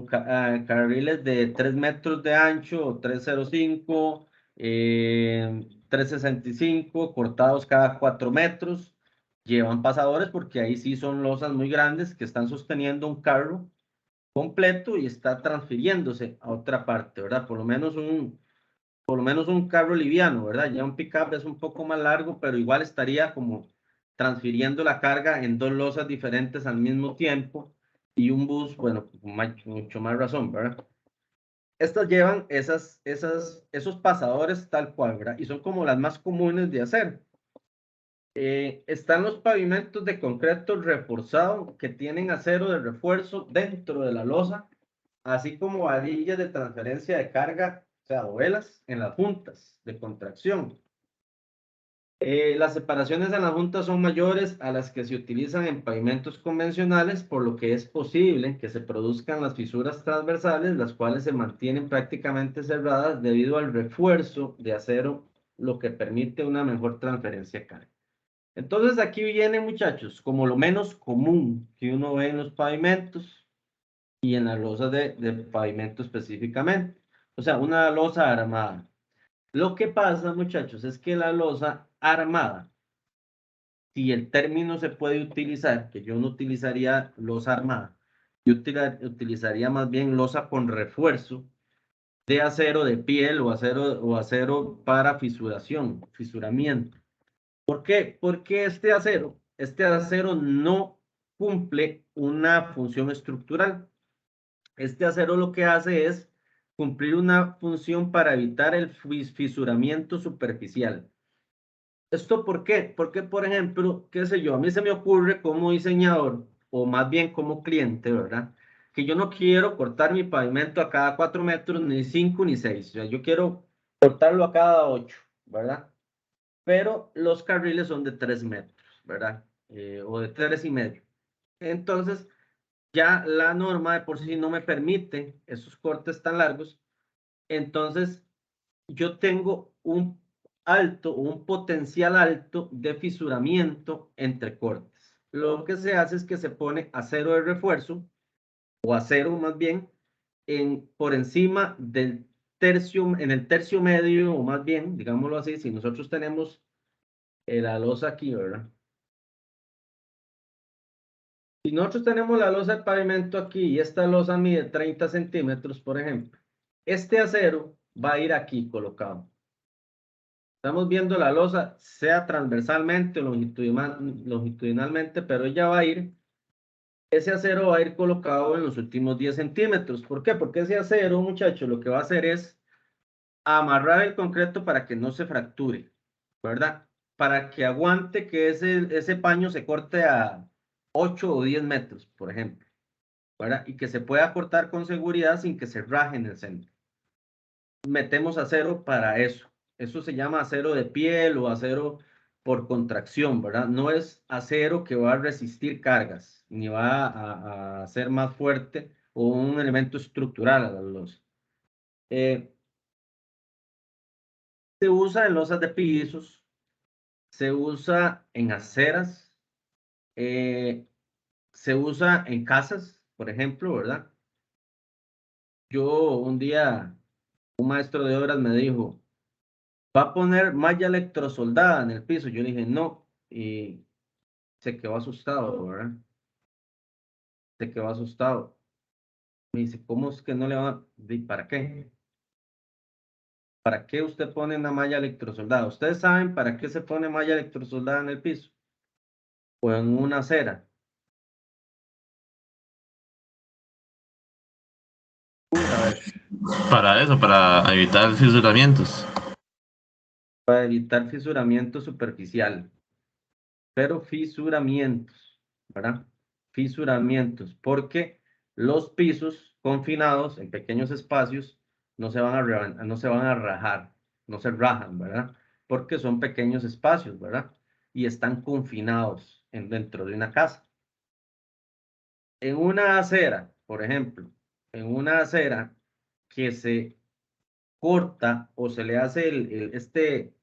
Carriles de 3 metros de ancho, 305, 365, cortados cada 4 metros. Llevan pasadores porque ahí sí son losas muy grandes que están sosteniendo un carro completo y está transfiriéndose a otra parte, ¿verdad? Por lo menos un carro liviano, ¿verdad? Ya un pickup es un poco más largo, pero igual estaría como transfiriendo la carga en dos losas diferentes al mismo tiempo y un bus, bueno, con mucho más razón, ¿verdad? Estas llevan esos pasadores tal cual, ¿verdad? Y son como las más comunes de hacer. Están los pavimentos de concreto reforzado que tienen acero de refuerzo dentro de la losa, así como varillas de transferencia de carga, o sea, duelas en las juntas de contracción. Las separaciones en las juntas son mayores a las que se utilizan en pavimentos convencionales, por lo que es posible que se produzcan las fisuras transversales, las cuales se mantienen prácticamente cerradas debido al refuerzo de acero, lo que permite una mejor transferencia de carga. Entonces aquí viene, muchachos, como lo menos común que uno ve en los pavimentos y en las losas de pavimento específicamente. O sea, una losa armada. Lo que pasa, muchachos, es que la losa armada, si el término se puede utilizar, que yo no utilizaría losa armada, yo utilizaría más bien losa con refuerzo de acero de piel o acero para fisuramiento. ¿Por qué? Porque este acero no cumple una función estructural. Este acero lo que hace es cumplir una función para evitar el fisuramiento superficial. ¿Esto por qué? Porque, por ejemplo, qué sé yo, a mí se me ocurre como diseñador, o más bien como cliente, ¿verdad? que yo no quiero cortar mi pavimento a cada 4 metros, ni 5, ni 6. O sea, yo quiero cortarlo a cada 8, ¿verdad? Pero los carriles son de 3 metros, ¿verdad? O de 3,5. Entonces, ya la norma de por sí no me permite esos cortes tan largos. Entonces, yo tengo un potencial alto de fisuramiento entre cortes. Lo que se hace es que se pone acero de refuerzo, o acero más bien, por encima del tercio, en el tercio medio, o más bien, digámoslo así, si nosotros tenemos la losa aquí, ¿verdad? Si nosotros tenemos la losa de pavimento aquí y esta losa mide 30 centímetros, por ejemplo, este acero va a ir aquí colocado. Estamos viendo la losa, sea transversalmente o longitudinalmente, pero ella va a ir, ese acero va a ir colocado en los últimos 10 centímetros. ¿Por qué? Porque ese acero, muchachos, lo que va a hacer es amarrar el concreto para que no se fracture, ¿verdad? Para que aguante que ese paño se corte a 8 o 10 metros, por ejemplo, ¿verdad? Y que se pueda cortar con seguridad sin que se raje en el centro. Metemos acero para eso. Eso se llama acero de piel o acero por contracción, ¿verdad? No es acero que va a resistir cargas, ni va a ser más fuerte o un elemento estructural a la losa. Se usa en losas de pisos, se usa en aceras, se usa en casas, por ejemplo, ¿verdad? Yo un día, un maestro de obras me dijo, ¿va a poner malla electrosoldada en el piso? Yo le dije, no, y se quedó asustado, ¿verdad? Se quedó asustado. Me dice, ¿cómo es que no le va? ¿Para qué? ¿Para qué usted pone una malla electrosoldada? ¿Ustedes saben para qué se pone malla electrosoldada en el piso? O en una acera. A ver, Para eso, para evitar fisuramientos. para evitar fisuramiento superficial. Pero fisuramientos, ¿verdad? Fisuramientos, porque los pisos confinados en pequeños espacios no se van no se van a rajar, no se rajan, ¿verdad? Porque son pequeños espacios, ¿verdad? Y están confinados dentro de una casa. En una acera, por ejemplo, en una acera que se corta o se le hace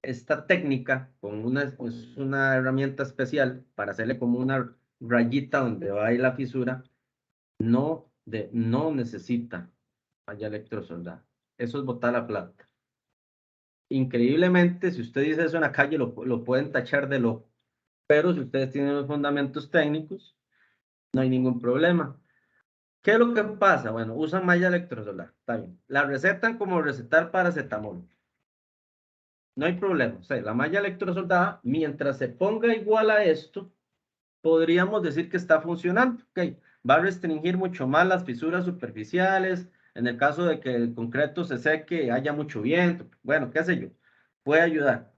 esta técnica con una herramienta especial para hacerle como una rayita donde va ahí la fisura, no necesita malla electrosoldada. Eso es botar la plata. Increíblemente, si usted dice eso en la calle, lo pueden tachar de loco. Pero si ustedes tienen los fundamentos técnicos, no hay ningún problema. ¿Qué es lo que pasa? Bueno, usan malla electrosoldada, está bien. La recetan como recetar paracetamol. No hay problema. O sea, la malla electrosoldada, mientras se ponga igual a esto, podríamos decir que está funcionando. Okay. Va a restringir mucho más las fisuras superficiales. En el caso de que el concreto se seque, haya mucho viento, bueno, qué sé yo, puede ayudar.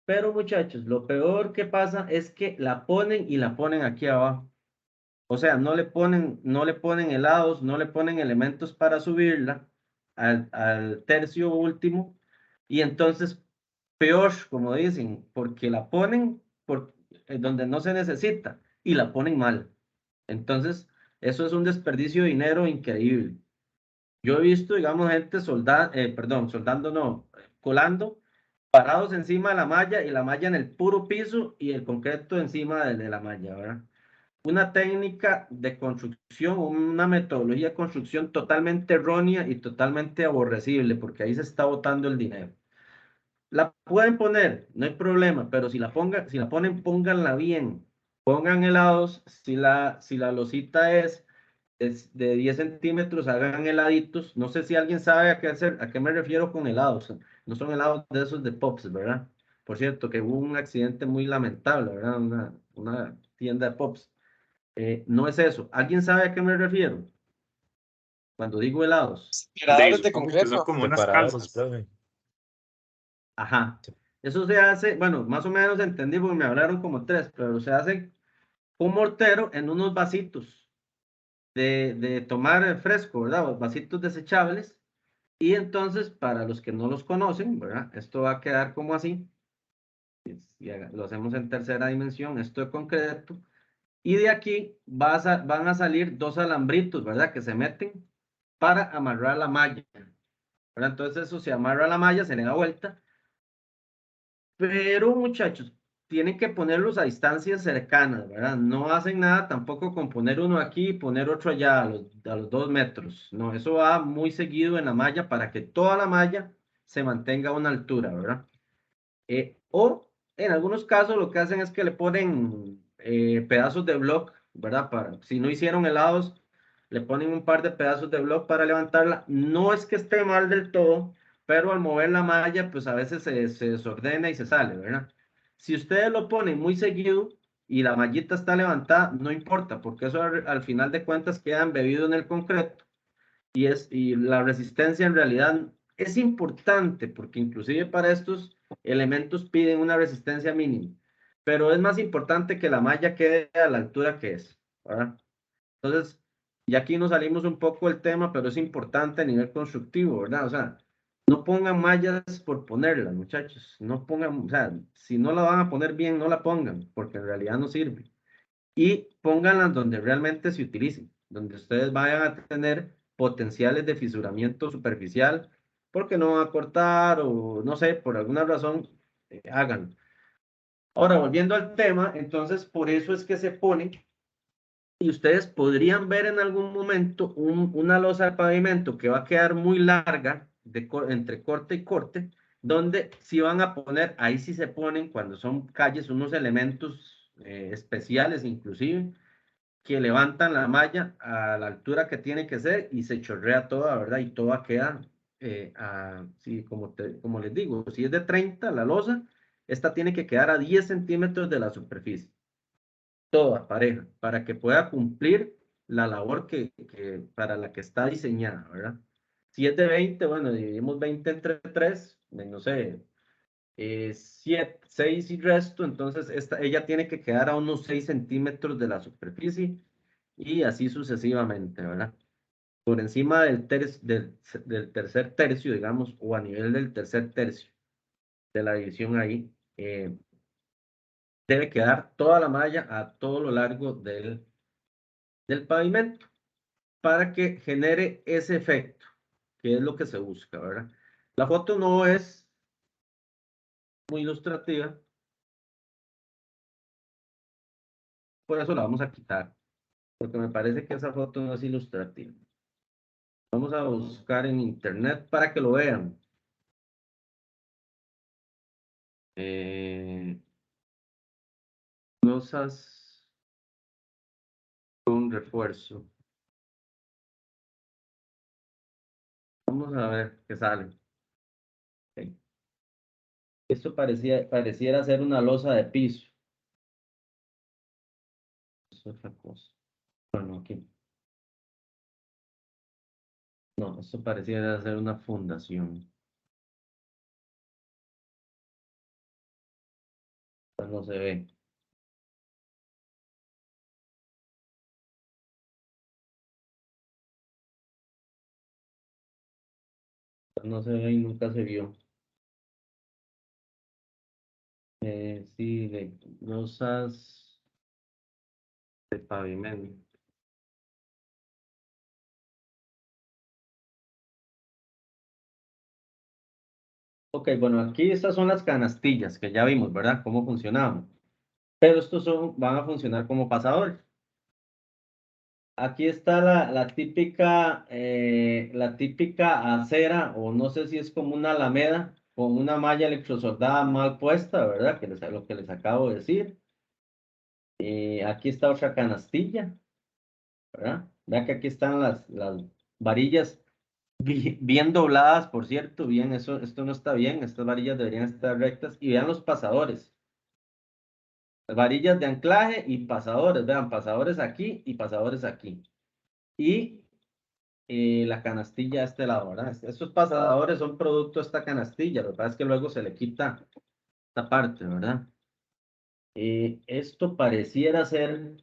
Pero muchachos, lo peor que pasa es que la ponen y la ponen aquí abajo. O sea, no le ponen helados, no le ponen elementos para subirla al tercio último. Y entonces, peor, como dicen, porque la ponen donde no se necesita y la ponen mal. Entonces, eso es un desperdicio de dinero increíble. Yo he visto, digamos, gente soldando no, colando, parados encima de la malla y la malla en el puro piso y el concreto encima de la malla, ¿verdad? Una técnica de construcción, una metodología de construcción totalmente errónea y totalmente aborrecible, porque ahí se está botando el dinero. La pueden poner, no hay problema, pero si la ponen, pónganla bien. Pongan helados, si la losita es de 10 centímetros, hagan heladitos. No sé si alguien sabe a qué me refiero con helados. No son helados de esos de Pops, ¿verdad? Por cierto, que hubo un accidente muy lamentable, ¿verdad? Una tienda de Pops. No es eso. ¿Alguien sabe a qué me refiero? Cuando digo helados. Generadores de Supongo que son concreto. como unas Separadores, calzas. profe. Ajá. Eso se hace, bueno, más o menos entendí porque me hablaron como tres, pero se hace un mortero en unos vasitos. de tomar fresco, ¿verdad? Los vasitos desechables. Y entonces, para los que no los conocen, ¿verdad? Esto va a quedar como así. Lo hacemos en tercera dimensión, esto de concreto. Y de aquí van a salir dos alambritos, ¿verdad? Que se meten para amarrar la malla, ¿verdad? Entonces eso se amarra a la malla, se le da vuelta. Pero muchachos, tienen que ponerlos a distancias cercanas, ¿verdad? No hacen nada tampoco con poner uno aquí y poner otro allá a los 2 metros. No, eso va muy seguido en la malla para que toda la malla se mantenga a una altura, ¿verdad? O en algunos casos lo que hacen es que le ponen pedazos de block, ¿verdad? Si no hicieron helados, le ponen un par de pedazos de block para levantarla. No es que esté mal del todo, pero al mover la malla, pues a veces se desordena y se sale, ¿verdad? Si ustedes lo ponen muy seguido y la mallita está levantada, no importa, porque eso al final de cuentas queda embebido en el concreto y la resistencia en realidad es importante porque inclusive para estos elementos piden una resistencia mínima, pero es más importante que la malla quede a la altura que es, ¿verdad? Entonces, y aquí nos salimos un poco del tema, pero es importante a nivel constructivo, ¿verdad? O sea, no pongan mallas por ponerlas, muchachos, no pongan, o sea, si no la van a poner bien, no la pongan, porque en realidad no sirve. Y pónganlas donde realmente se utilicen, donde ustedes vayan a tener potenciales de fisuramiento superficial, porque no van a cortar o no sé, por alguna razón, háganlo. Ahora, volviendo al tema, entonces por eso es que se pone, y ustedes podrían ver en algún momento una losa de pavimento que va a quedar muy larga entre corte y corte, donde si van a poner, ahí sí se ponen cuando son calles unos elementos especiales inclusive, que levantan la malla a la altura que tiene que ser y se chorrea toda, ¿verdad? Y toda queda, sí, como les digo, si es de 30 la losa, esta tiene que quedar a 10 centímetros de la superficie, toda pareja, para que pueda cumplir la labor para la que está diseñada, ¿verdad? Si es de 20, bueno, dividimos 20 entre 3, no sé, 7, 6 y resto, entonces ella tiene que quedar a unos 6 centímetros de la superficie y así sucesivamente, ¿verdad? Por encima del tercer tercio, digamos, o a nivel del tercer tercio de la división ahí, debe quedar toda la malla a todo lo largo del pavimento para que genere ese efecto, que es lo que se busca, ¿verdad? La foto no es muy ilustrativa, por eso la vamos a quitar, porque me parece que esa foto no es ilustrativa. Vamos a buscar en internet para que lo vean. Losas con refuerzo. Vamos a ver qué sale. Okay. Esto pareciera ser una losa de piso. Es otra cosa. Bueno, aquí. No, esto pareciera ser una fundación. Pues no se ve. Pues no se ve y nunca se vio. Sí, de losas de pavimento. Ok, bueno, aquí estas son las canastillas que ya vimos, ¿verdad? Cómo funcionaban. Pero estos van a funcionar como pasadores. Aquí está la típica acera, o no sé si es como una alameda, con una malla electrosoldada mal puesta, ¿verdad? Lo que les acabo de decir. Aquí está otra canastilla, ¿verdad? Vean que aquí están las varillas bien dobladas, por cierto, bien, esto no está bien, estas varillas deberían estar rectas. Y vean los pasadores, las varillas de anclaje y pasadores, vean, pasadores aquí y pasadores aquí. Y la canastilla a este lado, ¿verdad? Estos pasadores son producto de esta canastilla, lo que pasa es que luego se le quita esta parte, ¿verdad? Esto pareciera ser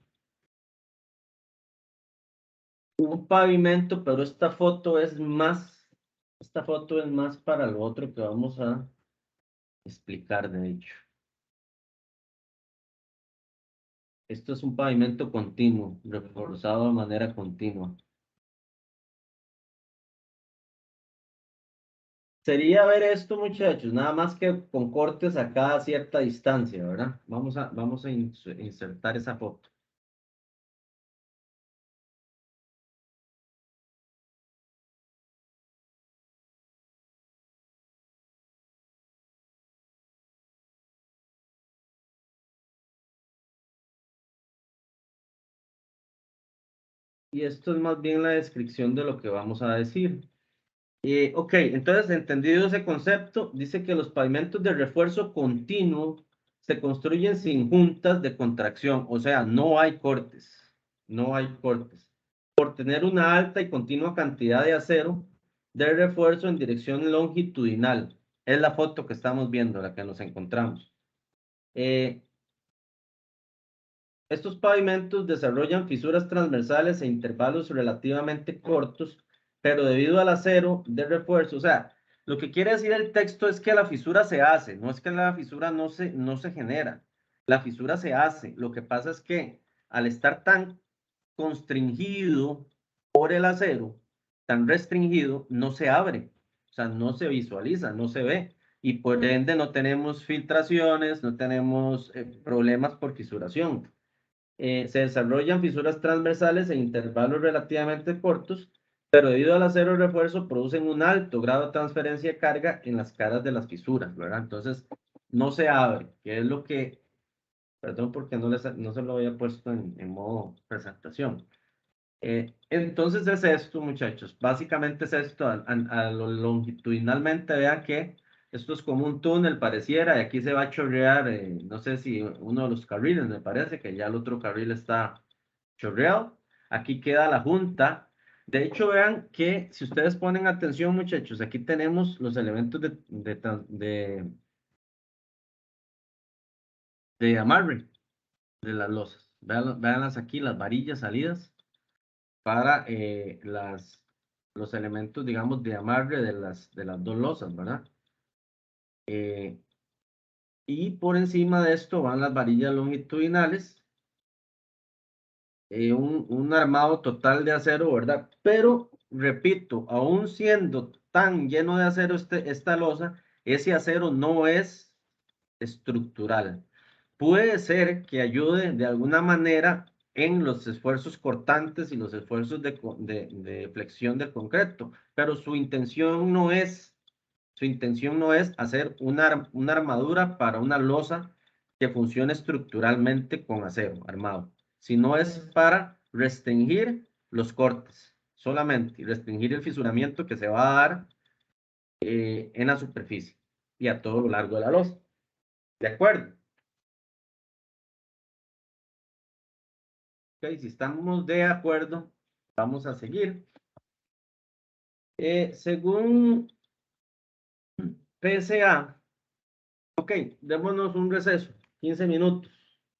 un pavimento, pero esta foto es más para lo otro que vamos a explicar, de hecho. Esto es un pavimento continuo, reforzado de manera continua. Sería ver esto, muchachos, nada más que con cortes a cada cierta distancia, ¿verdad? Vamos a insertar esa foto. Y esto es más bien la descripción de lo que vamos a decir. Ok, entonces, entendido ese concepto, dice que los pavimentos de refuerzo continuo se construyen sin juntas de contracción, o sea, no hay cortes, no hay cortes. Por tener una alta y continua cantidad de acero de refuerzo en dirección longitudinal. Es la foto que estamos viendo, la que nos encontramos. Estos pavimentos desarrollan fisuras transversales e intervalos relativamente cortos, pero debido al acero de refuerzo, o sea, lo que quiere decir el texto es que la fisura se hace, no es que la fisura no se genera, la fisura se hace. Lo que pasa es que al estar tan constringido por el acero, tan restringido, no se abre, o sea, no se visualiza, no se ve, y por ende no tenemos filtraciones, no tenemos problemas por fisuración. Se desarrollan fisuras transversales en intervalos relativamente cortos, pero debido al acero refuerzo producen un alto grado de transferencia de carga en las caras de las fisuras, ¿verdad? Entonces, no se abre, que es lo que, perdón porque no se lo había puesto en modo presentación. Entonces es esto, muchachos, básicamente es esto, a lo longitudinalmente, vean que esto es como un túnel, pareciera, y aquí se va a chorrear, no sé si uno de los carriles, me parece que ya el otro carril está chorreado. Aquí queda la junta. De hecho, vean que si ustedes ponen atención, muchachos, aquí tenemos los elementos de amarre de las losas. Veanlas aquí, las varillas salidas para los elementos, digamos, de amarre de las dos losas, ¿verdad? Y por encima de esto van las varillas longitudinales, un armado total de acero, ¿verdad? Pero, repito, aún siendo tan lleno de acero esta losa, ese acero no es estructural. Puede ser que ayude de alguna manera en los esfuerzos cortantes y los esfuerzos de flexión del concreto, pero su intención no es hacer una armadura para una losa que funcione estructuralmente con acero armado, sino es para restringir los cortes solamente y restringir el fisuramiento que se va a dar en la superficie y a todo lo largo de la losa. ¿De acuerdo? Ok, si estamos de acuerdo, vamos a seguir. Según PSA, ok, démonos un receso, 15 minutos,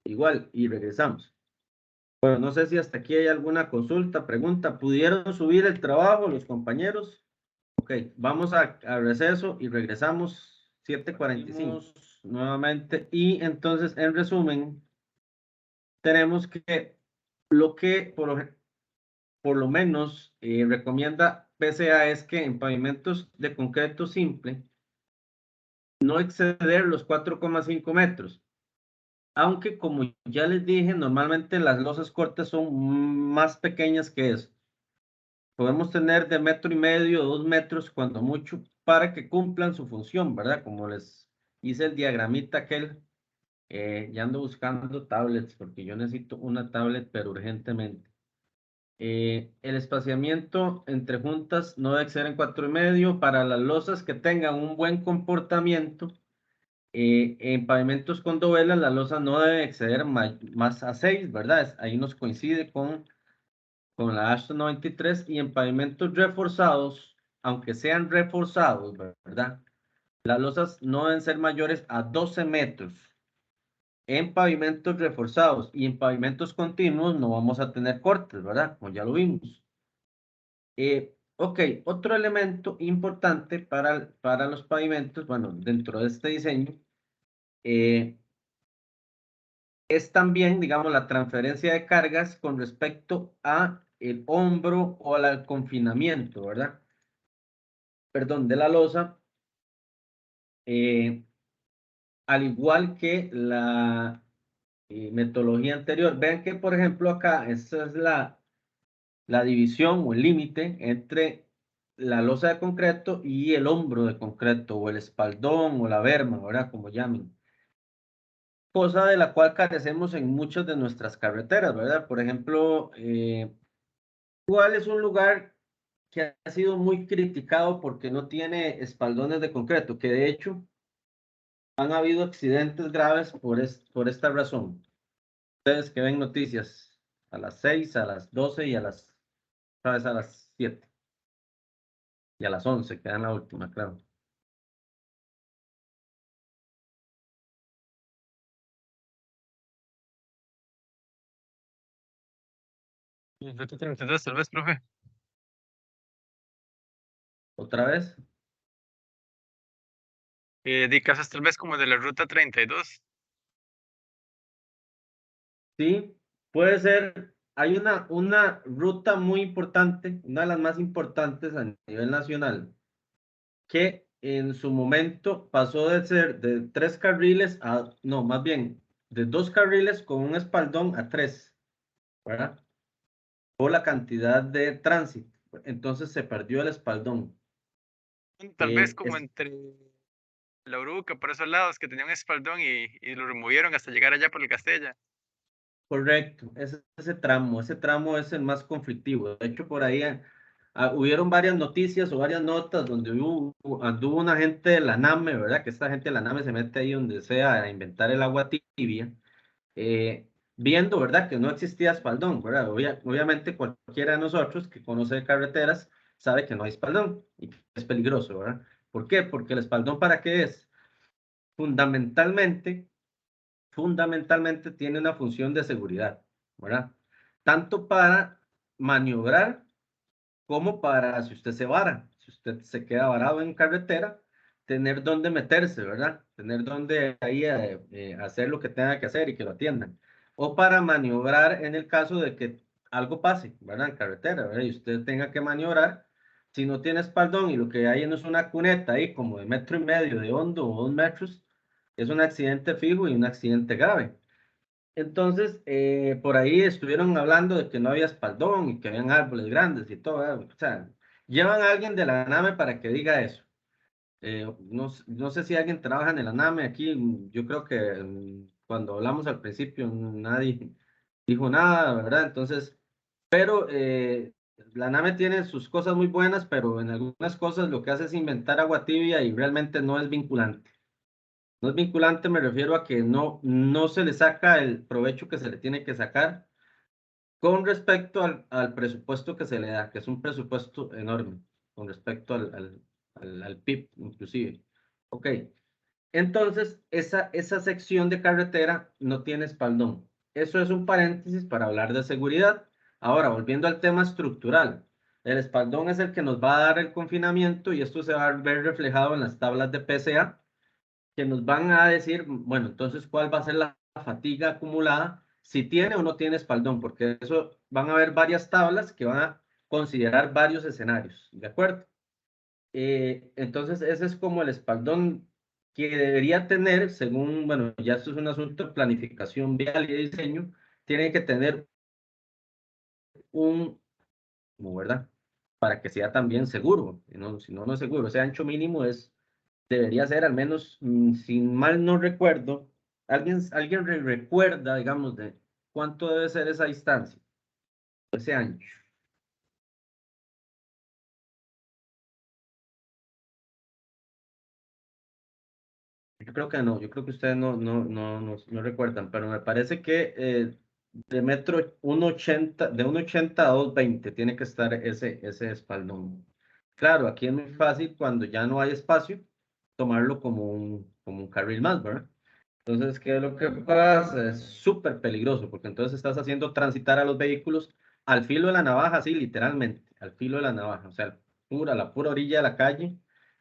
igual, y regresamos. Bueno, no sé si hasta aquí hay alguna consulta, pregunta. ¿Pudieron subir el trabajo los compañeros? Ok, vamos a receso y regresamos 7:45 nuevamente. Y entonces, en resumen, tenemos que lo que por lo menos recomienda PCA es que en pavimentos de concreto simple no exceder los 4,5 metros. Aunque como ya les dije, normalmente las losas cortas son más pequeñas que eso. Podemos tener de 1,5 metros, 2 metros, cuando mucho, para que cumplan su función, ¿verdad? Como les hice el diagramita aquel, ya ando buscando tablets, porque yo necesito una tablet, pero urgentemente. El espaciamiento entre juntas no debe exceder en 4,5 para las losas que tengan un buen comportamiento. En pavimentos con dovelas, la losa no debe exceder más a 6, ¿verdad? Ahí nos coincide con la Ashton 93. Y en pavimentos reforzados, aunque sean reforzados, ¿verdad? Las losas no deben ser mayores a 12 metros. En pavimentos reforzados y en pavimentos continuos no vamos a tener cortes, ¿verdad? Como ya lo vimos. Ok, otro elemento importante para los pavimentos, bueno, dentro de este diseño, es también, digamos, la transferencia de cargas con respecto a el hombro o al confinamiento, ¿verdad? Perdón, de la losa, al igual que la metodología anterior. Vean que, por ejemplo, acá, esta es la división o el límite entre la losa de concreto y el hombro de concreto, o el espaldón, o la berma, ¿verdad? Como llamen. Cosa de la cual carecemos en muchas de nuestras carreteras, ¿verdad? Por ejemplo, ¿cuál es un lugar que ha sido muy criticado porque no tiene espaldones de concreto? Que de hecho han habido accidentes graves por esta razón. Ustedes que ven noticias a las 6, a las 12 y ¿sabes? A las 7 y a las 11, que dan la última, claro. Ruta 32, tal vez, profe. ¿Otra vez? Di casos tal vez como de la ruta 32. Sí, puede ser. Hay una ruta muy importante, una de las más importantes a nivel nacional, que en su momento pasó de ser de 3 carriles a, no, más bien, de 2 carriles con un espaldón a 3, ¿verdad? Por la cantidad de tránsito. Entonces se perdió el espaldón. Tal vez como Es entre la Uruca, por esos lados, que tenía un espaldón y lo removieron hasta llegar allá por el Castella. correcto, ese tramo es el más conflictivo. De hecho, por ahí hubieron varias noticias o varias notas donde anduvo una gente de la NAME, ¿verdad? Que esta gente de la NAME se mete ahí donde sea a inventar el agua tibia, viendo, ¿verdad? Que no existía espaldón, ¿verdad? Obviamente cualquiera de nosotros que conoce carreteras sabe que no hay espaldón y que es peligroso, ¿verdad? ¿Por qué? Porque el espaldón, ¿para qué es? Fundamentalmente tiene una función de seguridad, ¿verdad? Tanto para maniobrar como para si usted se vara, si usted se queda varado en carretera, tener dónde meterse, ¿verdad? Tener dónde ahí hacer lo que tenga que hacer y que lo atiendan. O para maniobrar en el caso de que algo pase, ¿verdad? En carretera, ¿verdad? Y usted tenga que maniobrar. Si no tiene espaldón y lo que hay no es una cuneta ahí como de 1,5 metros de hondo o 2 metros, es un accidente fijo y un accidente grave. Entonces, por ahí estuvieron hablando de que no había espaldón y que habían árboles grandes y todo, ¿verdad? O sea, llevan a alguien de la NAME para que diga eso. No sé si alguien trabaja en el ANAME aquí. Yo creo que cuando hablamos al principio nadie dijo nada, ¿verdad? Entonces, pero la ANAME tiene sus cosas muy buenas, pero en algunas cosas lo que hace es inventar agua tibia y realmente no es vinculante. No es vinculante, me refiero a que no se le saca el provecho que se le tiene que sacar con respecto al presupuesto que se le da, que es un presupuesto enorme, con respecto al PIB inclusive. Ok, entonces esa sección de carretera no tiene espaldón. Eso es un paréntesis para hablar de seguridad. Ahora, volviendo al tema estructural, el espaldón es el que nos va a dar el confinamiento y esto se va a ver reflejado en las tablas de PCA que nos van a decir, bueno, entonces, ¿cuál va a ser la fatiga acumulada? Si tiene o no tiene espaldón, porque eso van a haber varias tablas que van a considerar varios escenarios, ¿de acuerdo? Entonces, ese es como el espaldón que debería tener, según, bueno, ya esto es un asunto de planificación vial y de diseño, tiene que tener un, ¿verdad? Para que sea también seguro, ¿no? Si no, no es seguro, ese ancho mínimo debería ser al menos, si mal no recuerdo, alguien recuerda, digamos, de cuánto debe ser esa distancia, ese ancho. Yo creo que no, yo creo que ustedes no recuerdan, pero me parece que de metro 1,80, de 1,80 a 2,20 tiene que estar ese espaldón. Claro, aquí es muy fácil cuando ya no hay espacio, tomarlo como un carril más, ¿verdad? Entonces, ¿qué es lo que pasa? Es súper peligroso porque entonces estás haciendo transitar a los vehículos al filo de la navaja, sí, literalmente, al filo de la navaja, o sea, la pura orilla de la calle,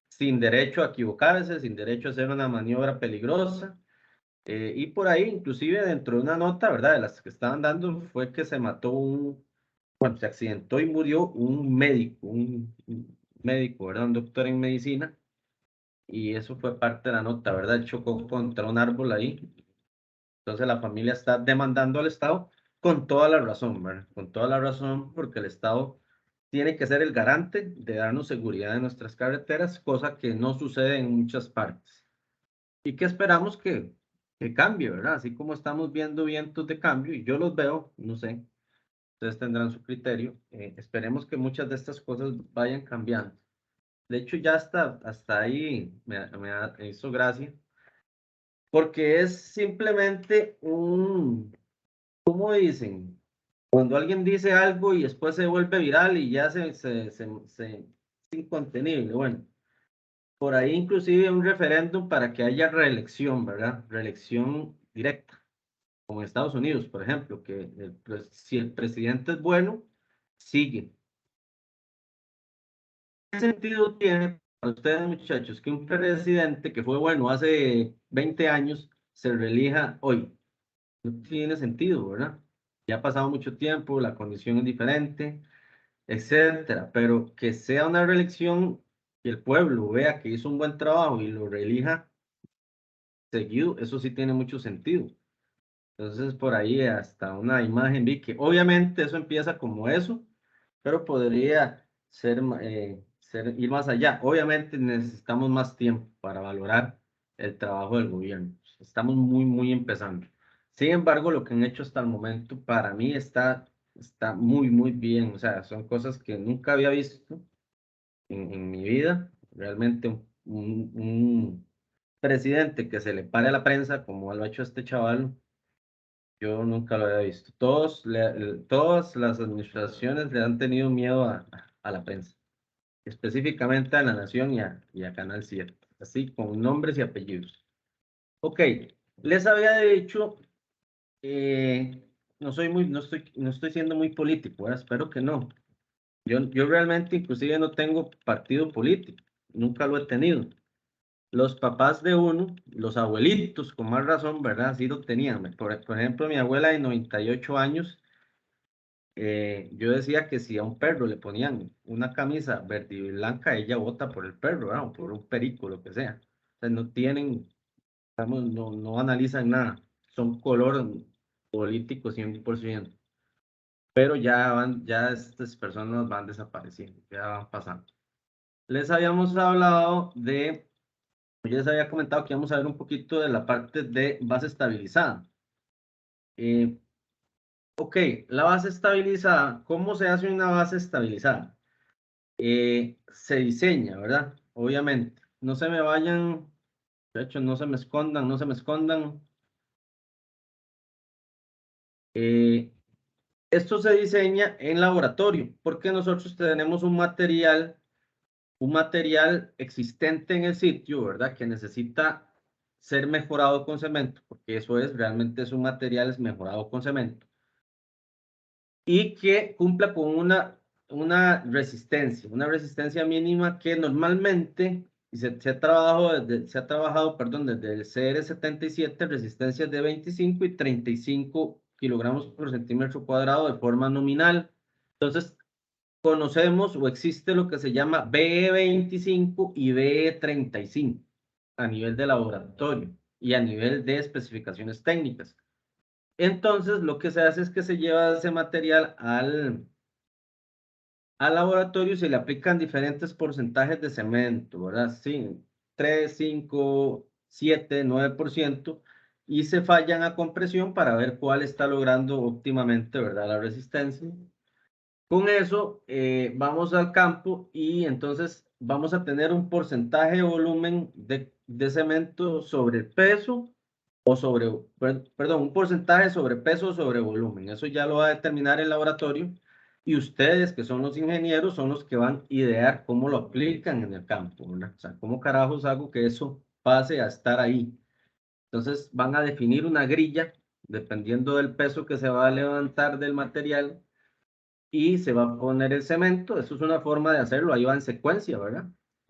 sin derecho a equivocarse, sin derecho a hacer una maniobra peligrosa. Y por ahí, inclusive dentro de una nota, ¿verdad? De las que estaban dando, fue que se mató bueno, se accidentó y murió un médico, ¿verdad? Un doctor en medicina, y eso fue parte de la nota, ¿verdad? Chocó contra un árbol ahí. Entonces la familia está demandando al Estado con toda la razón, ¿verdad? Con toda la razón, porque el Estado tiene que ser el garante de darnos seguridad en nuestras carreteras, cosa que no sucede en muchas partes. Y que esperamos que cambie, ¿verdad? Así como estamos viendo vientos de cambio, y yo los veo, no sé, ustedes tendrán su criterio, esperemos que muchas de estas cosas vayan cambiando. De hecho, ya hasta ahí me hizo gracia, porque es simplemente ¿cómo dicen? Cuando alguien dice algo y después se vuelve viral y ya es incontenible. Bueno, por ahí inclusive un referéndum para que haya reelección, ¿verdad? Reelección directa, como en Estados Unidos, por ejemplo, que si el presidente es bueno, sigue. ¿Qué sentido tiene para ustedes, muchachos, que un presidente que fue bueno hace 20 años se reelija hoy? No tiene sentido, ¿verdad? Ya ha pasado mucho tiempo, la condición es diferente, etcétera, pero que sea una reelección y el pueblo vea que hizo un buen trabajo y lo reelija seguido, eso sí tiene mucho sentido. Entonces, por ahí hasta una imagen vi que obviamente eso empieza como eso, pero podría ir más allá. Obviamente necesitamos más tiempo para valorar el trabajo del gobierno. Estamos muy empezando. Sin embargo, lo que han hecho hasta el momento para mí está muy bien. O sea, son cosas que nunca había visto en mi vida. Realmente un presidente que se le pare a la prensa como lo ha hecho este chaval, yo nunca lo había visto. Todas las administraciones le han tenido miedo a la prensa, específicamente a La Nación y a Canal 7, así con nombres y apellidos. Ok, les había dicho, no estoy siendo muy político, ¿verdad? Espero que no. Yo realmente inclusive no tengo partido político, nunca lo he tenido. Los papás de uno, los abuelitos, con más razón, ¿verdad? Sí lo tenían. Por ejemplo, mi abuela de 98 años, yo decía que si a un perro le ponían una camisa verde y blanca, ella vota por el perro, ¿verdad? O por un perico, lo que sea. O sea, no tienen, digamos, no analizan nada. Son color político 100%. Pero ya estas personas van desapareciendo, ya van pasando. Les habíamos hablado yo les había comentado que íbamos a ver un poquito de la parte de base estabilizada. Ok, la base estabilizada, ¿cómo se hace una base estabilizada? Se diseña, ¿verdad? Obviamente. No se me vayan, de hecho, no se me escondan, no se me escondan. Esto se diseña en laboratorio, porque nosotros tenemos un material existente en el sitio, ¿verdad? Que necesita ser mejorado con cemento, porque realmente es un material mejorado con cemento, y que cumpla con una resistencia mínima que normalmente se ha trabajado, perdón, desde el CR77, resistencias de 25 y 35 kilogramos por centímetro cuadrado de forma nominal. Entonces, conocemos o existe lo que se llama BE25 y BE35 a nivel de laboratorio y a nivel de especificaciones técnicas. Entonces, lo que se hace es que se lleva ese material al laboratorio y se le aplican diferentes porcentajes de cemento, ¿verdad? Sí, 3, 5, 7, 9%, y se fallan a compresión para ver cuál está logrando óptimamente, ¿verdad? La resistencia. Con eso vamos al campo y entonces vamos a tener un porcentaje de volumen de cemento sobre peso o perdón, un porcentaje sobre peso o sobre volumen. Eso ya lo va a determinar el laboratorio y ustedes, que son los ingenieros, son los que van a idear cómo lo aplican en el campo, ¿verdad? O sea, cómo carajos hago que eso pase a estar ahí. Entonces van a definir una grilla dependiendo del peso que se va a levantar del material y se va a poner el cemento. Eso es una forma de hacerlo, ahí va en secuencia, ¿verdad?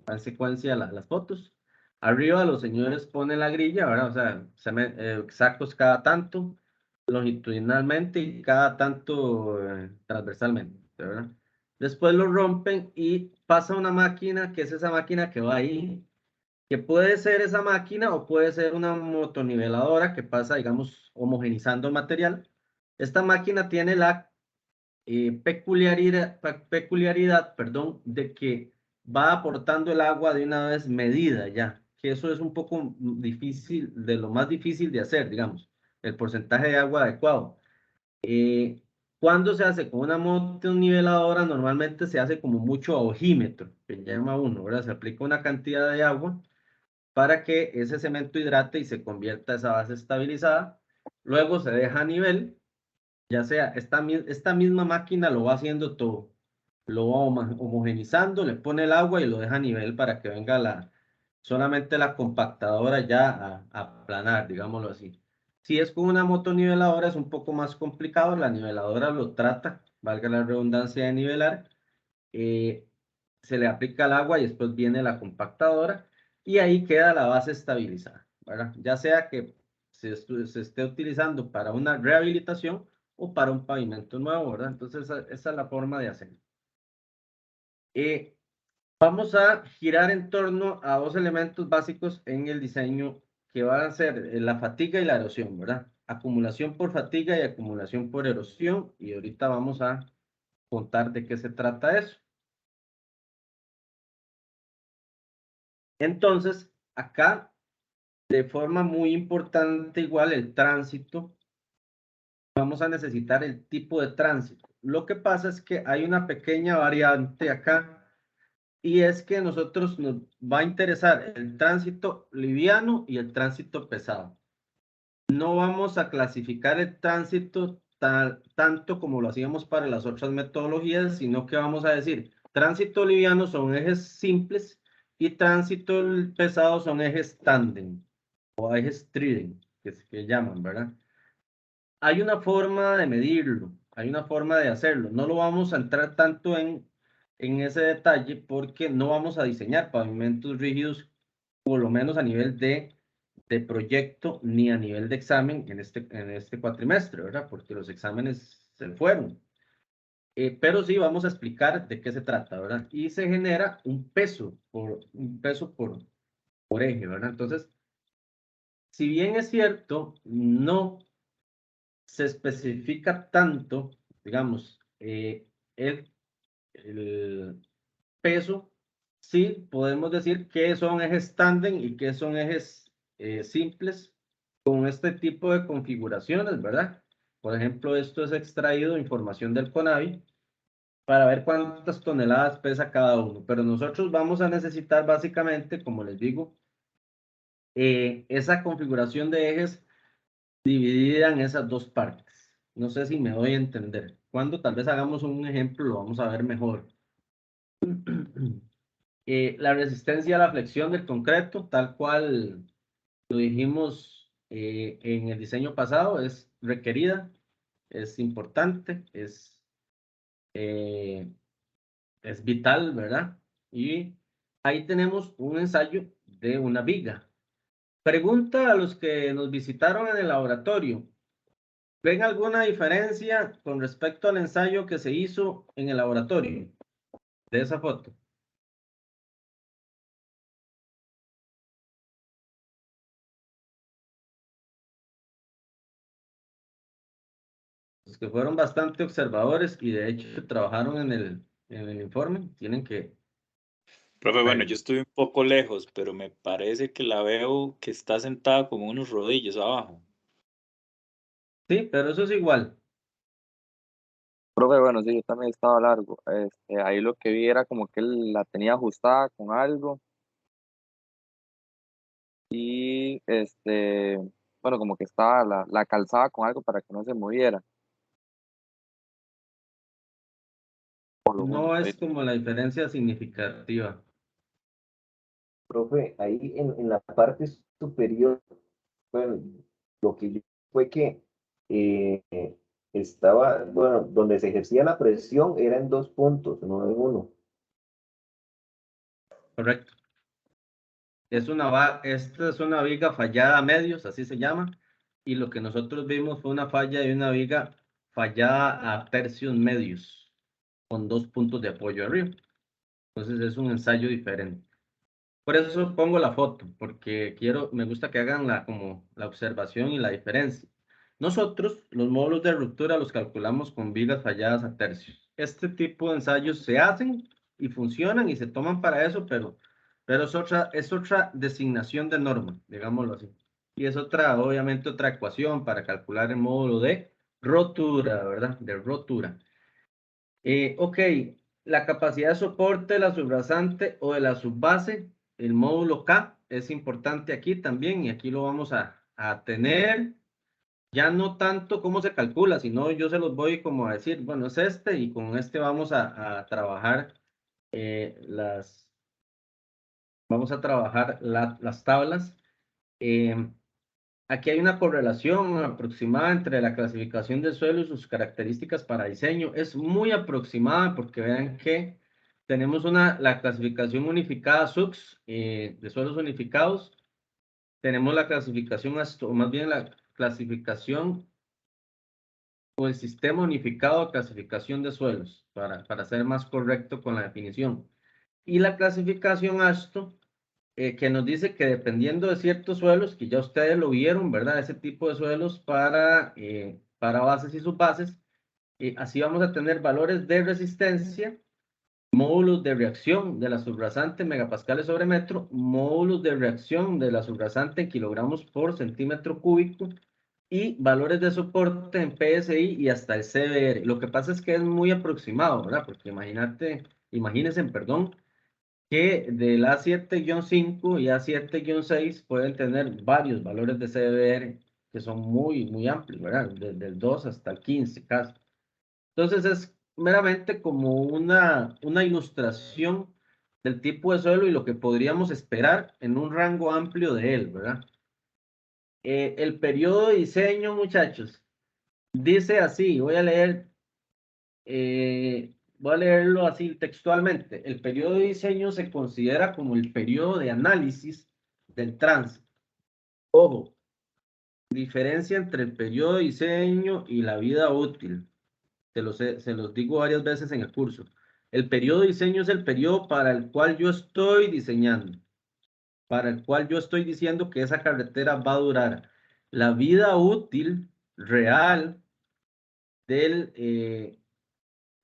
Va en secuencia las fotos. Arriba los señores ponen la grilla, ¿verdad? O sea, sacos cada tanto, longitudinalmente y cada tanto transversalmente, ¿verdad? Después lo rompen y pasa una máquina, que es esa máquina que va ahí, que puede ser esa máquina o puede ser una motoniveladora que pasa, digamos, homogenizando el material. Esta máquina tiene la peculiaridad, perdón, de que va aportando el agua de una vez medida ya, que eso es un poco difícil, de lo más difícil de hacer, digamos, el porcentaje de agua adecuado. Cuando se hace con una motoniveladora, normalmente se hace como mucho a ojímetro, que llama uno, ¿verdad? Se aplica una cantidad de agua para que ese cemento hidrate y se convierta a esa base estabilizada. Luego se deja a nivel, ya sea esta misma máquina lo va haciendo todo, lo va homogenizando, le pone el agua y lo deja a nivel para que venga solamente la compactadora ya a aplanar, digámoslo así. Si es con una motoniveladora es un poco más complicado, la niveladora lo trata, valga la redundancia de nivelar, eh, se le aplica el agua y después viene la compactadora y ahí queda la base estabilizada, ¿verdad? Ya sea que se esté utilizando para una rehabilitación o para un pavimento nuevo, ¿verdad? Entonces esa es la forma de hacerlo. Vamos a girar en torno a dos elementos básicos en el diseño que van a ser la fatiga y la erosión, ¿verdad? Acumulación por fatiga y acumulación por erosión, y ahorita vamos a contar de qué se trata eso. Entonces, acá, de forma muy importante, igual el tránsito, vamos a necesitar el tipo de tránsito. Lo que pasa es que hay una pequeña variante acá, y es que nosotros nos va a interesar el tránsito liviano y el tránsito pesado. No vamos a clasificar el tránsito tanto como lo hacíamos para las otras metodologías, sino que vamos a decir, tránsito liviano son ejes simples y tránsito pesado son ejes tándem o ejes trident, que llaman, ¿verdad? Hay una forma de medirlo, hay una forma de hacerlo. No lo vamos a entrar tanto en ese detalle porque no vamos a diseñar pavimentos rígidos, por lo menos a nivel de proyecto ni a nivel de examen en este cuatrimestre, ¿verdad? Porque los exámenes se fueron. Pero sí vamos a explicar de qué se trata, ¿verdad? Y se genera un peso por eje, ¿verdad? Entonces, si bien es cierto, no se especifica tanto, digamos, el peso, sí podemos decir que son ejes tándem y que son ejes simples con este tipo de configuraciones, ¿verdad? Por ejemplo, esto es extraído información del CONAVI para ver cuántas toneladas pesa cada uno, pero nosotros vamos a necesitar básicamente, como les digo, esa configuración de ejes dividida en esas dos partes. No sé si me doy a entender. Cuando tal vez hagamos un ejemplo, lo vamos a ver mejor. La resistencia a la flexión del concreto, tal cual lo dijimos en el diseño pasado, es requerida, es importante, es vital, ¿verdad? Y ahí tenemos un ensayo de una viga. Pregunta a los que nos visitaron en el laboratorio. ¿Ven alguna diferencia con respecto al ensayo que se hizo en el laboratorio de esa foto? Los que fueron bastante observadores y de hecho trabajaron en el informe, tienen que... Profe, bueno, yo estoy un poco lejos, pero me parece que la veo que está sentada con unos rodillos abajo. Sí, pero eso es igual. Profe, bueno, sí, yo también estaba largo. Ahí lo que vi era como que él la tenía ajustada con algo y bueno, como que estaba la calzaba con algo para que no se moviera. Por lo No junto, es como la diferencia significativa. Profe, ahí en la parte superior, bueno, lo que yo fue que estaba, bueno, donde se ejercía la presión era en 2 puntos, no en 1. Correcto. Esta es una viga fallada a medios, así se llama, y lo que nosotros vimos fue una falla de una viga fallada a tercios medios, con 2 puntos de apoyo arriba. Entonces es un ensayo diferente. Por eso pongo la foto, porque me gusta que hagan como la observación y la diferencia. Nosotros los módulos de ruptura los calculamos con vigas falladas a tercios. Este tipo de ensayos se hacen y funcionan y se toman para eso, pero es otra designación de norma, digámoslo así. Y es obviamente otra ecuación para calcular el módulo de rotura, ¿verdad? De rotura. Ok, la capacidad de soporte de la subrasante o de la subbase, el módulo K, es importante aquí también, y aquí lo vamos a tener. Ya no tanto cómo se calcula, sino yo se los voy como a decir, bueno, es este, y con este vamos a trabajar las tablas. Aquí hay una correlación aproximada entre la clasificación del suelo y sus características para diseño. Es muy aproximada porque vean que tenemos la clasificación unificada SUX de suelos unificados. Tenemos la clasificación, o más bien la clasificación o el sistema unificado de clasificación de suelos, para ser más correcto con la definición. Y la clasificación ASTO, que nos dice que dependiendo de ciertos suelos, que ya ustedes lo vieron, ¿verdad? Ese tipo de suelos para bases y subbases, así vamos a tener valores de resistencia, módulos de reacción de la subrasante en megapascales sobre metro, módulos de reacción de la subrasante en kilogramos por centímetro cúbico, y valores de soporte en PSI y hasta el CBR. Lo que pasa es que es muy aproximado, ¿verdad? Porque imagínense, perdón, que del A7-5 y A7-6 pueden tener varios valores de CBR que son muy, muy amplios, ¿verdad? Desde el 2 hasta el 15 casi. Entonces es meramente como una ilustración del tipo de suelo y lo que podríamos esperar en un rango amplio de él, ¿verdad? El periodo de diseño, muchachos, dice así, voy a leerlo así textualmente. El periodo de diseño se considera como el periodo de análisis del tránsito. Ojo, diferencia entre el periodo de diseño y la vida útil. Se los digo varias veces en el curso. El periodo de diseño es el periodo para el cual yo estoy diseñando, para el cual yo estoy diciendo que esa carretera va a durar. La vida útil real de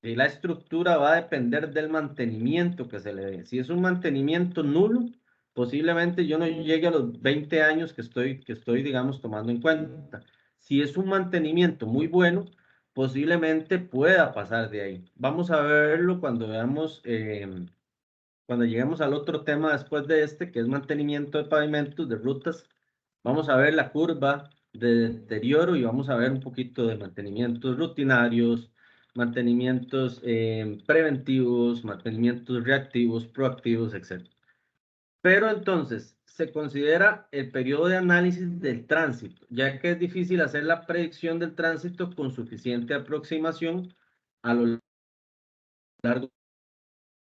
la estructura va a depender del mantenimiento que se le dé. Si es un mantenimiento nulo, posiblemente yo no llegue a los 20 años que estoy, digamos, tomando en cuenta. Si es un mantenimiento muy bueno, posiblemente pueda pasar de ahí. Vamos a verlo cuando cuando lleguemos al otro tema después de este, que es mantenimiento de pavimentos, de rutas. Vamos a ver la curva de deterioro y vamos a ver un poquito de mantenimientos rutinarios, mantenimientos preventivos, mantenimientos reactivos, proactivos, etc. Pero entonces, se considera el periodo de análisis del tránsito, ya que es difícil hacer la predicción del tránsito con suficiente aproximación a lo largo.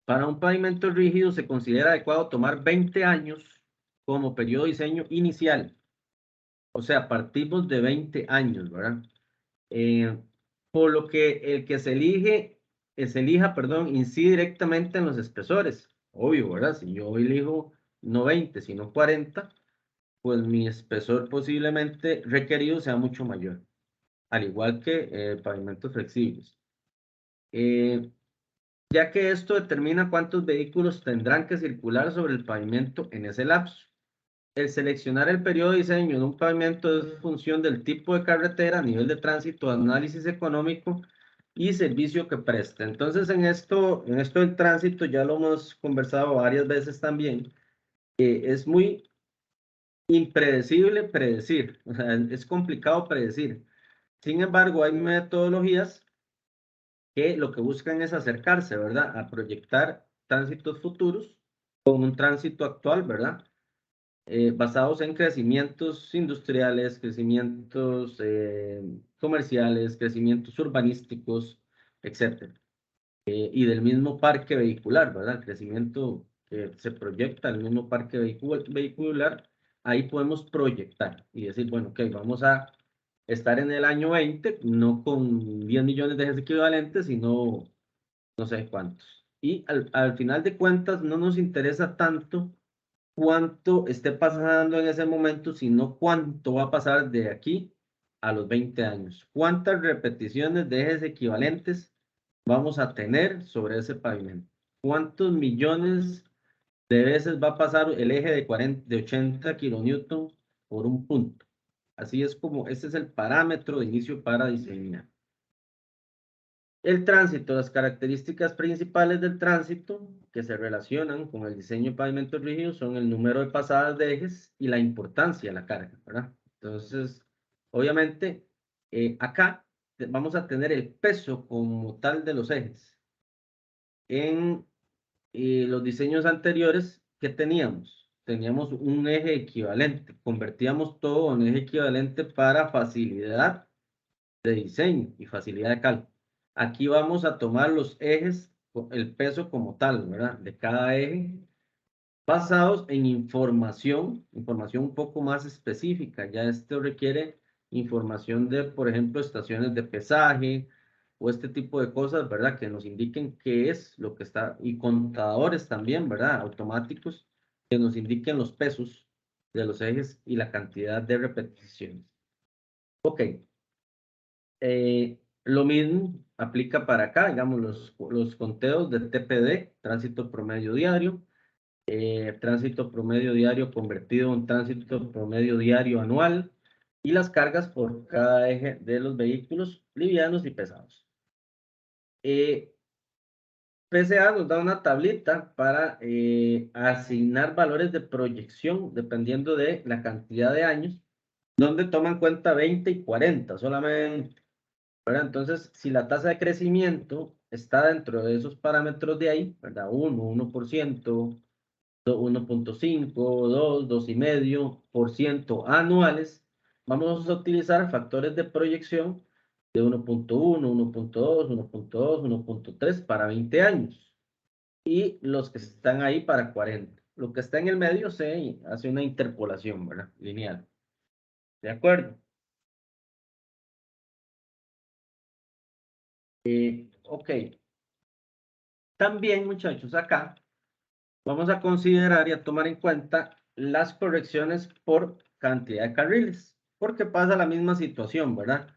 Para un pavimento rígido se considera adecuado tomar 20 años como periodo de diseño inicial. O sea, partimos de 20 años, ¿verdad? Por lo que el que elija, perdón, incide directamente en los espesores. Obvio, ¿verdad? Si yo elijo no 20, sino 40, pues mi espesor posiblemente requerido sea mucho mayor, al igual que pavimentos flexibles. Ya que esto determina cuántos vehículos tendrán que circular sobre el pavimento en ese lapso. El seleccionar el periodo de diseño en un pavimento es función del tipo de carretera, nivel de tránsito, análisis económico y servicio que presta. Entonces, en esto del tránsito ya lo hemos conversado varias veces también. Es muy impredecible predecir, o sea, es complicado predecir. Sin embargo, hay metodologías que lo que buscan es acercarse, ¿verdad? A proyectar tránsitos futuros con un tránsito actual, ¿verdad? basados en crecimientos industriales, crecimientos comerciales, crecimientos urbanísticos, etc. Y del mismo parque vehicular, ¿verdad? El crecimiento que se proyecta en el mismo parque vehicular, ahí podemos proyectar y decir, bueno, ok, vamos a estar en el año 20, no con 10 millones de ejes equivalentes, sino no sé cuántos. Y al final de cuentas no nos interesa tanto cuánto esté pasando en ese momento, sino cuánto va a pasar de aquí a los 20 años. ¿Cuántas repeticiones de ejes equivalentes vamos a tener sobre ese pavimento? ¿Cuántos millones de veces va a pasar el eje de 80 kilonewton por un punto? Así es como, ese es el parámetro de inicio para diseñar. El tránsito, las características principales del tránsito que se relacionan con el diseño de pavimentos rígidos son el número de pasadas de ejes y la importancia de la carga, ¿verdad? Entonces, obviamente, acá vamos a tener el peso como tal de los ejes. En los diseños anteriores, ¿qué teníamos? Teníamos un eje equivalente, convertíamos todo en eje equivalente para facilidad de diseño y facilidad de cálculo. Aquí vamos a tomar los ejes, el peso como tal, ¿verdad? De cada eje, basados en información un poco más específica. Ya esto requiere información de, por ejemplo, estaciones de pesaje o este tipo de cosas, ¿verdad? Que nos indiquen qué es lo que está, y contadores también, ¿verdad? Automáticos, que nos indiquen los pesos de los ejes y la cantidad de repeticiones. Ok. Lo mismo aplica para acá, digamos, los conteos de TPD, tránsito promedio diario, tránsito promedio diario convertido en tránsito promedio diario anual, y las cargas por cada eje de los vehículos livianos y pesados. PCA nos da una tablita para asignar valores de proyección dependiendo de la cantidad de años, donde toma en cuenta 20 y 40 solamente. ¿Verdad? Entonces, si la tasa de crecimiento está dentro de esos parámetros de ahí, ¿verdad? 1%, 1.5, 2, 2,5% anuales, vamos a utilizar factores de proyección de 1.1, 1.2, 1.2, 1.3 para 20 años. Y los que están ahí para 40. Lo que está en el medio se hace una interpolación, ¿verdad? Lineal. ¿De acuerdo? Ok. También, muchachos, acá vamos a considerar y a tomar en cuenta las correcciones por cantidad de carriles, porque pasa la misma situación, ¿verdad?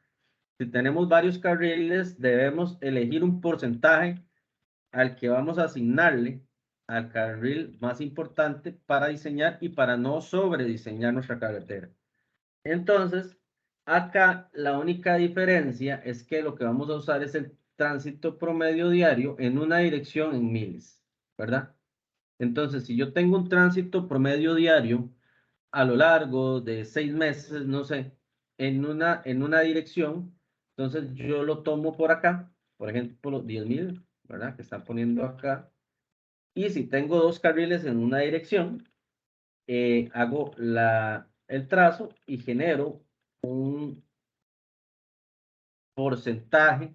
Si tenemos varios carriles, debemos elegir un porcentaje al que vamos a asignarle al carril más importante para diseñar y para no sobrediseñar nuestra carretera. Entonces, acá la única diferencia es que lo que vamos a usar es el tránsito promedio diario en una dirección en miles, ¿verdad? Entonces, si yo tengo un tránsito promedio diario a lo largo de 6 meses, no sé, en una dirección, entonces yo lo tomo por acá, por ejemplo, 10,000, ¿verdad? Que están poniendo acá. Y si tengo 2 carriles en una dirección, hago el trazo y genero un porcentaje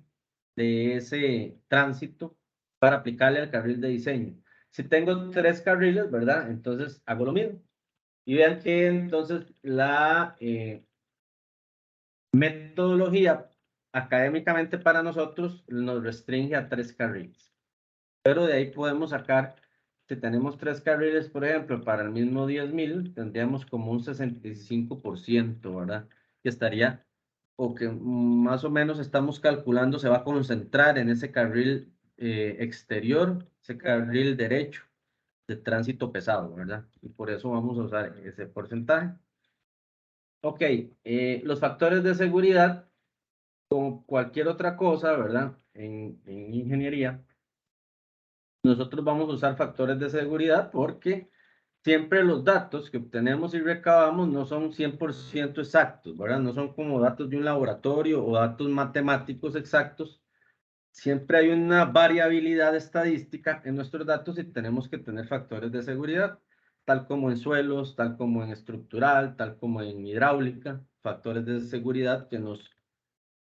de ese tránsito para aplicarle al carril de diseño. Si tengo 3 carriles, ¿verdad? Entonces hago lo mismo. Y vean que entonces la metodología académicamente para nosotros nos restringe a 3 carriles. Pero de ahí podemos sacar, si tenemos 3 carriles, por ejemplo, para el mismo 10,000, tendríamos como un 65%, ¿verdad? Que estaría, o que más o menos estamos calculando, se va a concentrar en ese carril exterior, ese carril derecho de tránsito pesado, ¿verdad? Y por eso vamos a usar ese porcentaje. Ok, los factores de seguridad, como cualquier otra cosa, ¿verdad? En ingeniería, nosotros vamos a usar factores de seguridad porque siempre los datos que obtenemos y recabamos no son 100% exactos, ¿verdad? No son como datos de un laboratorio o datos matemáticos exactos. Siempre hay una variabilidad estadística en nuestros datos y tenemos que tener factores de seguridad. tal como en suelos, tal como en estructural, tal como en hidráulica, factores de seguridad que nos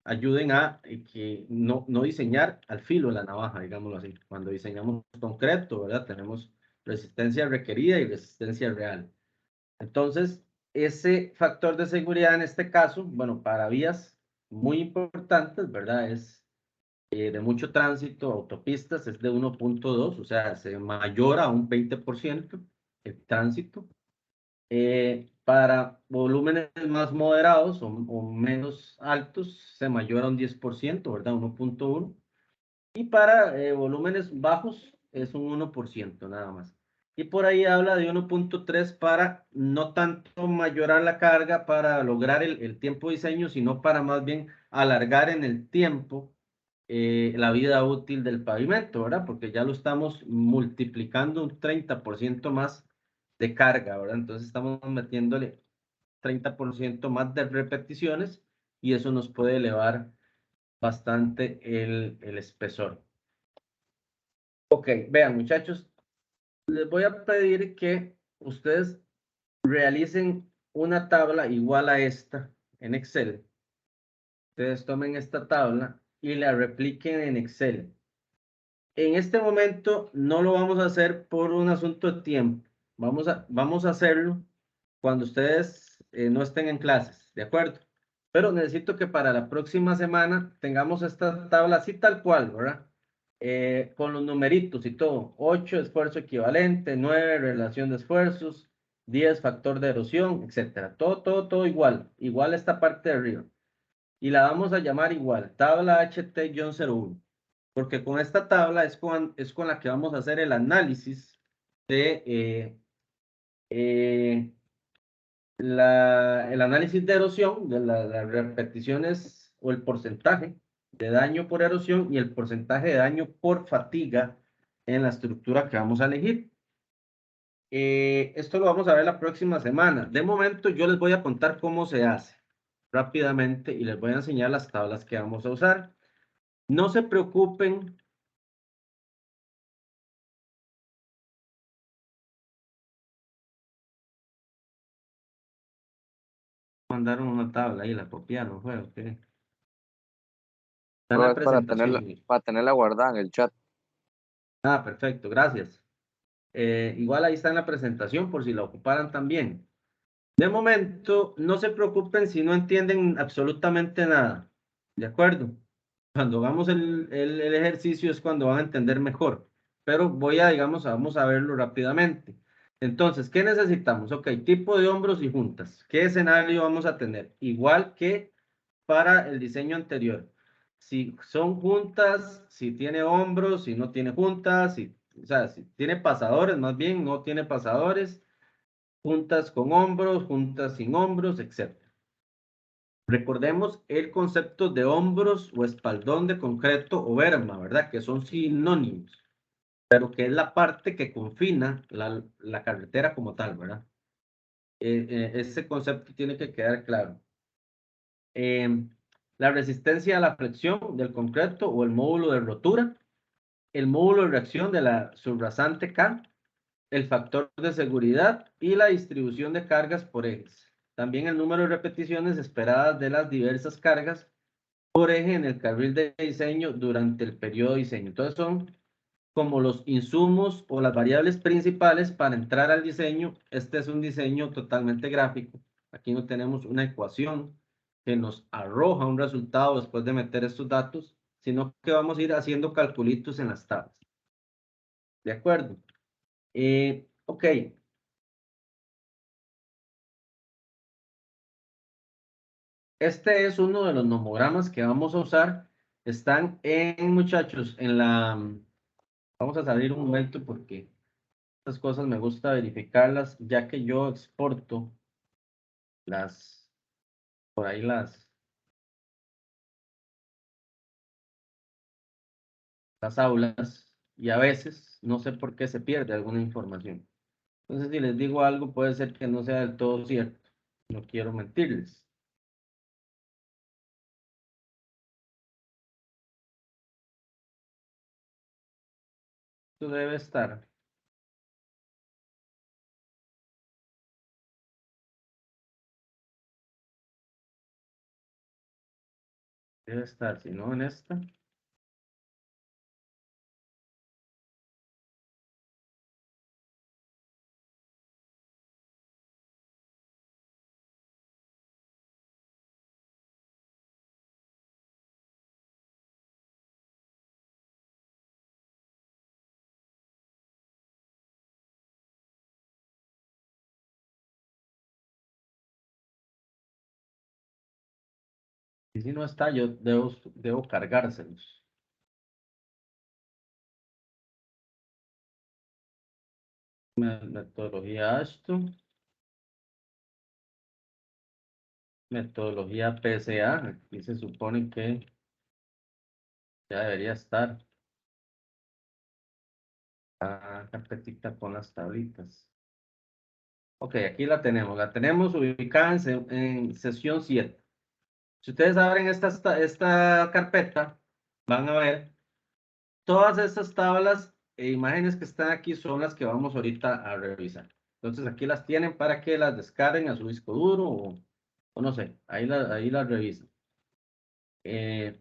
ayuden a que no diseñar al filo de la navaja, digámoslo así. Cuando diseñamos concreto, ¿verdad? Tenemos resistencia requerida y resistencia real. Entonces, ese factor de seguridad en este caso, bueno, para vías muy importantes, ¿verdad? Es de mucho tránsito, autopistas, es de 1.2, o sea, se mayor a un 20% el tránsito. Para volúmenes más moderados o menos altos, se mayora un 10%, ¿verdad? 1.1. Y para volúmenes bajos es un 1% nada más. Y por ahí habla de 1.3 para no tanto mayorar la carga para lograr el tiempo de diseño, sino para más bien alargar en el tiempo la vida útil del pavimento, ¿verdad? Porque ya lo estamos multiplicando un 30% más de carga, ¿verdad? Entonces estamos metiéndole 30% más de repeticiones y eso nos puede elevar bastante el espesor. Ok, vean muchachos, les voy a pedir que ustedes realicen una tabla igual a esta en Excel. Ustedes tomen esta tabla y la repliquen en Excel. En este momento no lo vamos a hacer por un asunto de tiempo. Vamos a hacerlo cuando ustedes no estén en clases, ¿de acuerdo? Pero necesito que para la próxima semana tengamos esta tabla así tal cual, ¿verdad? Con los numeritos y todo. 8, esfuerzo equivalente, 9, relación de esfuerzos, 10, factor de erosión, etcétera. Todo igual. Igual esta parte de arriba. Y la vamos a llamar igual, tabla HT-01. Porque con esta tabla es con la que vamos a hacer el análisis de el análisis de erosión, de las repeticiones o el porcentaje de daño por erosión y el porcentaje de daño por fatiga en la estructura que vamos a elegir. Esto lo vamos a ver la próxima semana. De momento yo les voy a contar cómo se hace rápidamente y les voy a enseñar las tablas que vamos a usar. No se preocupen. Mandaron una tabla ahí, la copiaron, fue, ok. Está en la Pero es presentación. para tenerla guardada en el chat. Ah, perfecto, gracias. Igual ahí está en la presentación por si la ocuparan también. De momento, no se preocupen si no entienden absolutamente nada. ¿De acuerdo? Cuando hagamos el ejercicio es cuando van a entender mejor. Pero vamos a verlo rápidamente. Entonces, ¿qué necesitamos? Ok, tipo de hombros y juntas. ¿Qué escenario vamos a tener? Igual que para el diseño anterior. Si son juntas, si tiene hombros, si no tiene juntas, o sea, si tiene pasadores, más bien, no tiene pasadores, juntas con hombros, juntas sin hombros, etc. Recordemos el concepto de hombros o espaldón de concreto o berma, ¿verdad? Que son sinónimos, pero que es la parte que confina la carretera como tal, ¿verdad? Ese concepto tiene que quedar claro. La resistencia a la flexión del concreto o el módulo de rotura, el módulo de reacción de la subrasante K, el factor de seguridad y la distribución de cargas por ejes. También el número de repeticiones esperadas de las diversas cargas por eje en el carril de diseño durante el periodo de diseño. Entonces son como los insumos o las variables principales para entrar al diseño. Este es un diseño totalmente gráfico. Aquí no tenemos una ecuación que nos arroja un resultado después de meter estos datos, sino que vamos a ir haciendo calculitos en las tablas. ¿De acuerdo? Ok. Este es uno de los nomogramas que vamos a usar. Están muchachos, en la... Vamos a salir un momento porque estas cosas me gusta verificarlas, ya que yo exporto por ahí las aulas y a veces no sé por qué se pierde alguna información. Entonces, si les digo algo, puede ser que no sea del todo cierto. No quiero mentirles. Esto debe estar Debe estar, si no en esta. Y si no está, yo debo cargárselos. Metodología Ashton. Metodología PSA. Aquí se supone que ya debería estar. Carpetita con las tablitas. Ok, aquí la tenemos. La tenemos ubicada en sesión 7. Si ustedes abren esta carpeta, van a ver todas estas tablas e imágenes que están aquí son las que vamos ahorita a revisar. Entonces aquí las tienen para que las descarguen a su disco duro o no sé, ahí las revisan. Este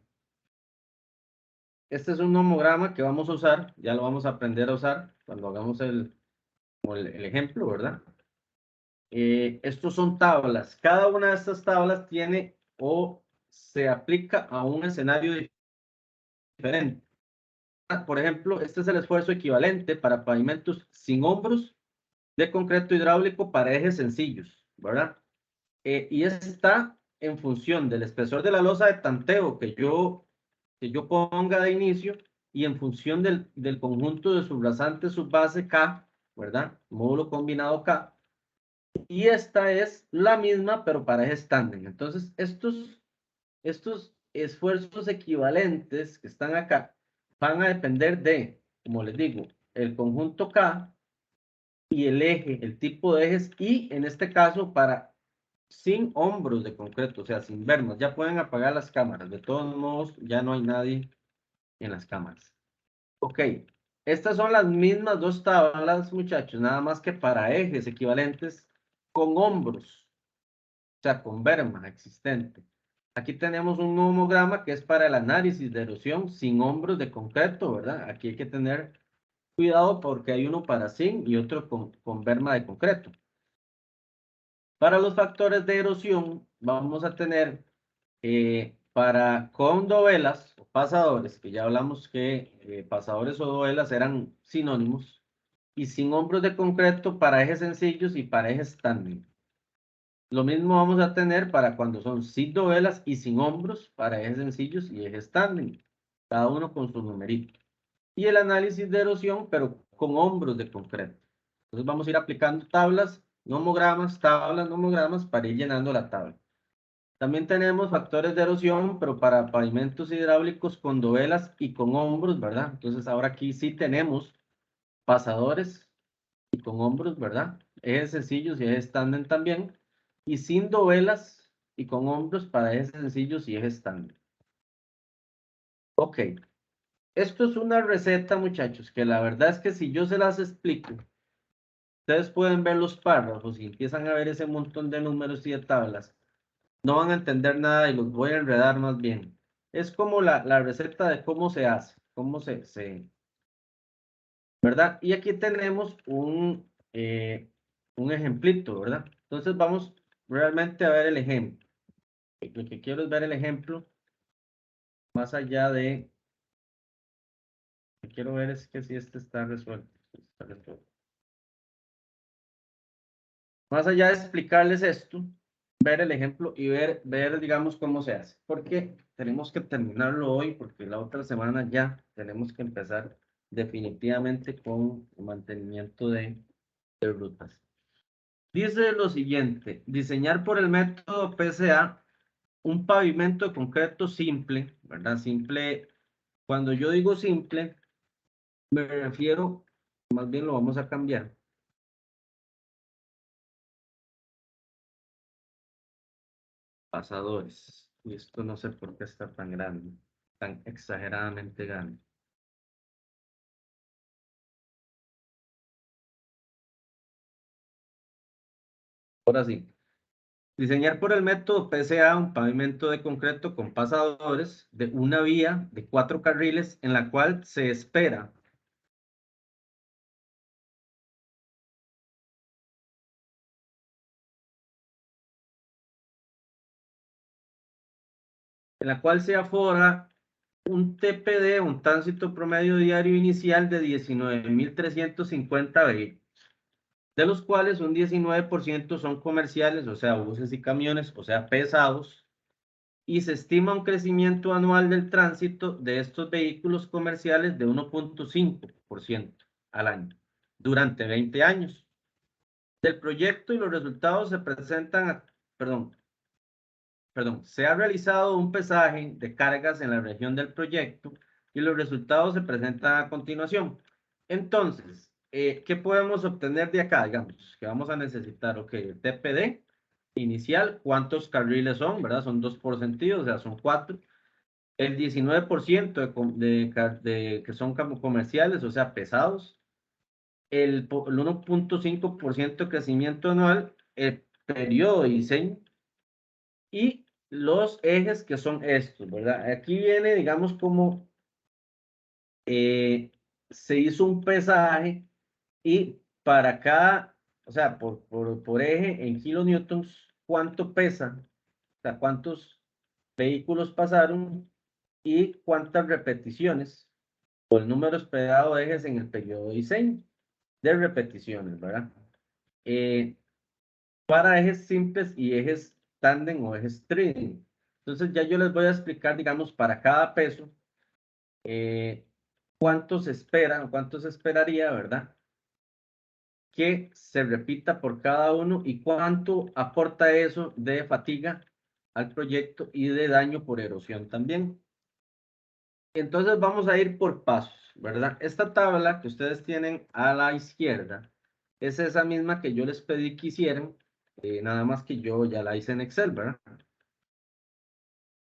es un nomograma que vamos a usar, ya lo vamos a aprender a usar cuando hagamos el ejemplo, ¿verdad? Estos son tablas. Cada una de estas tablas tiene o se aplica a un escenario diferente. Por ejemplo, este es el esfuerzo equivalente para pavimentos sin hombros de concreto hidráulico para ejes sencillos, ¿verdad? Y está en función del espesor de la losa de tanteo que yo ponga de inicio y en función del conjunto de subrasante subbase K, ¿verdad? Módulo combinado K. Y esta es la misma, pero para ejes tándem. Entonces, estos esfuerzos equivalentes que están acá van a depender de, como les digo, el conjunto K y el eje, el tipo de ejes, y en este caso para sin hombros de concreto, o sea, sin bermas. Ya pueden apagar las cámaras. De todos modos, ya no hay nadie en las cámaras. Ok, estas son las mismas dos tablas, muchachos, nada más que para ejes equivalentes con hombros, o sea, con berma existente. Aquí tenemos un homograma que es para el análisis de erosión sin hombros de concreto, ¿verdad? Aquí hay que tener cuidado porque hay uno para zinc y otro con berma de concreto. Para los factores de erosión, vamos a tener para con dovelas o pasadores, que ya hablamos que pasadores o dovelas eran sinónimos, y sin hombros de concreto para ejes sencillos y para ejes tándem. Lo mismo vamos a tener para cuando son sin dovelas y sin hombros para ejes sencillos y ejes tándem, cada uno con su numerito. Y el análisis de erosión, pero con hombros de concreto. Entonces vamos a ir aplicando tablas, nomogramas, tablas, nomogramas para ir llenando la tabla. También tenemos factores de erosión, pero para pavimentos hidráulicos con dovelas y con hombros, ¿verdad? Entonces ahora aquí sí tenemos pasadores y con hombros, ¿verdad? Ejes sencillos y ejes tándem también. Y sin dovelas y con hombros para ejes sencillos y ejes tándem. Ok. Esto es una receta, muchachos, que la verdad es que si yo se las explico, ustedes pueden ver los párrafos y empiezan a ver ese montón de números y de tablas. No van a entender nada y los voy a enredar más bien. Es como la receta de cómo se hace, cómo ¿verdad? Y aquí tenemos un ejemplito, ¿verdad? Entonces vamos realmente a ver el ejemplo. Lo que quiero es ver el ejemplo más allá de... Lo que quiero ver es que si este está resuelto. Está resuelto. Más allá de explicarles esto, ver el ejemplo y ver, digamos, cómo se hace. Porque tenemos que terminarlo hoy, porque la otra semana ya tenemos que empezar definitivamente con el mantenimiento de rutas. Dice lo siguiente, diseñar por el método PSA un pavimento de concreto simple, ¿verdad? Simple, cuando yo digo simple, me refiero, más bien lo vamos a cambiar. Pasadores. Y esto no sé por qué está tan grande, tan exageradamente grande. Ahora sí. Diseñar por el método PCA un pavimento de concreto con pasadores de una vía de 4 carriles en la cual se espera se afora un TPD, un tránsito promedio diario inicial de 19.350 vehículos, de los cuales un 19% son comerciales, o sea, buses y camiones, o sea, pesados, y se estima un crecimiento anual del tránsito de estos vehículos comerciales de 1.5% al año durante 20 años. Del proyecto y los resultados se presentan, se ha realizado un pesaje de cargas en la región del proyecto y los resultados se presentan a continuación. Entonces, ¿qué podemos obtener de acá? Digamos que vamos a necesitar, ok, el TPD inicial, ¿cuántos carriles son? ¿Verdad? Son 2 por sentido, o sea, son 4. El 19% que son comerciales, o sea, pesados. El 1.5% de crecimiento anual, el periodo de diseño y los ejes que son estos, ¿verdad? Aquí viene, digamos, como se hizo un pesaje y para cada, o sea, por eje en kilonewtons, ¿cuánto pesa? O sea, ¿cuántos vehículos pasaron y cuántas repeticiones o el número esperado de ejes en el periodo de diseño de repeticiones, ¿verdad? Para ejes simples y ejes tándem o ejes trídem. Entonces ya yo les voy a explicar, digamos, para cada peso, cuánto se espera o cuánto se esperaría, ¿verdad? Que se repita por cada uno y cuánto aporta eso de fatiga al proyecto y de daño por erosión también. Entonces vamos a ir por pasos, ¿verdad? Esta tabla que ustedes tienen a la izquierda es esa misma que yo les pedí que hicieran, nada más que yo ya la hice en Excel, ¿verdad?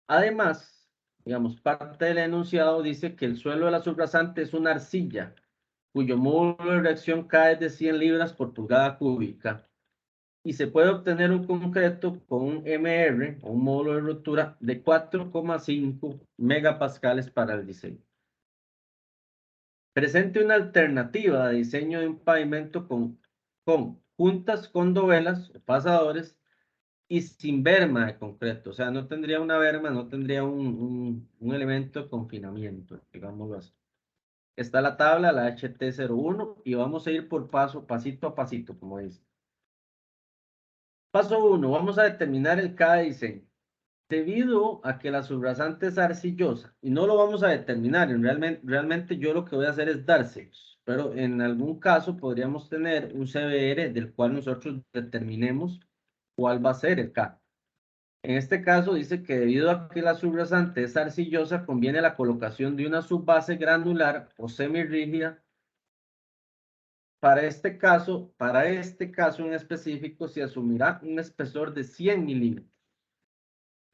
Además, digamos, parte del enunciado dice que el suelo de la subrasante es una arcilla, cuyo módulo de reacción cae de 100 libras por pulgada cúbica, y se puede obtener un concreto con un MR, o un módulo de ruptura, de 4,5 megapascales para el diseño. Presente una alternativa de diseño de un pavimento con juntas con dovelas o pasadores y sin berma de concreto. O sea, no tendría una berma, no tendría un elemento de confinamiento, digámoslo así. Está la tabla, la HT01, y vamos a ir por pasito a pasito, como dice. Paso 1, vamos a determinar el K de diseño. Debido a que la subrasante es arcillosa, y no lo vamos a determinar, realmente yo lo que voy a hacer es dárselos, pero en algún caso podríamos tener un CBR del cual nosotros determinemos cuál va a ser el K. En este caso dice que debido a que la subrasante es arcillosa, conviene la colocación de una subbase granular o semirrígida. Para este caso en específico, se asumirá un espesor de 100 milímetros.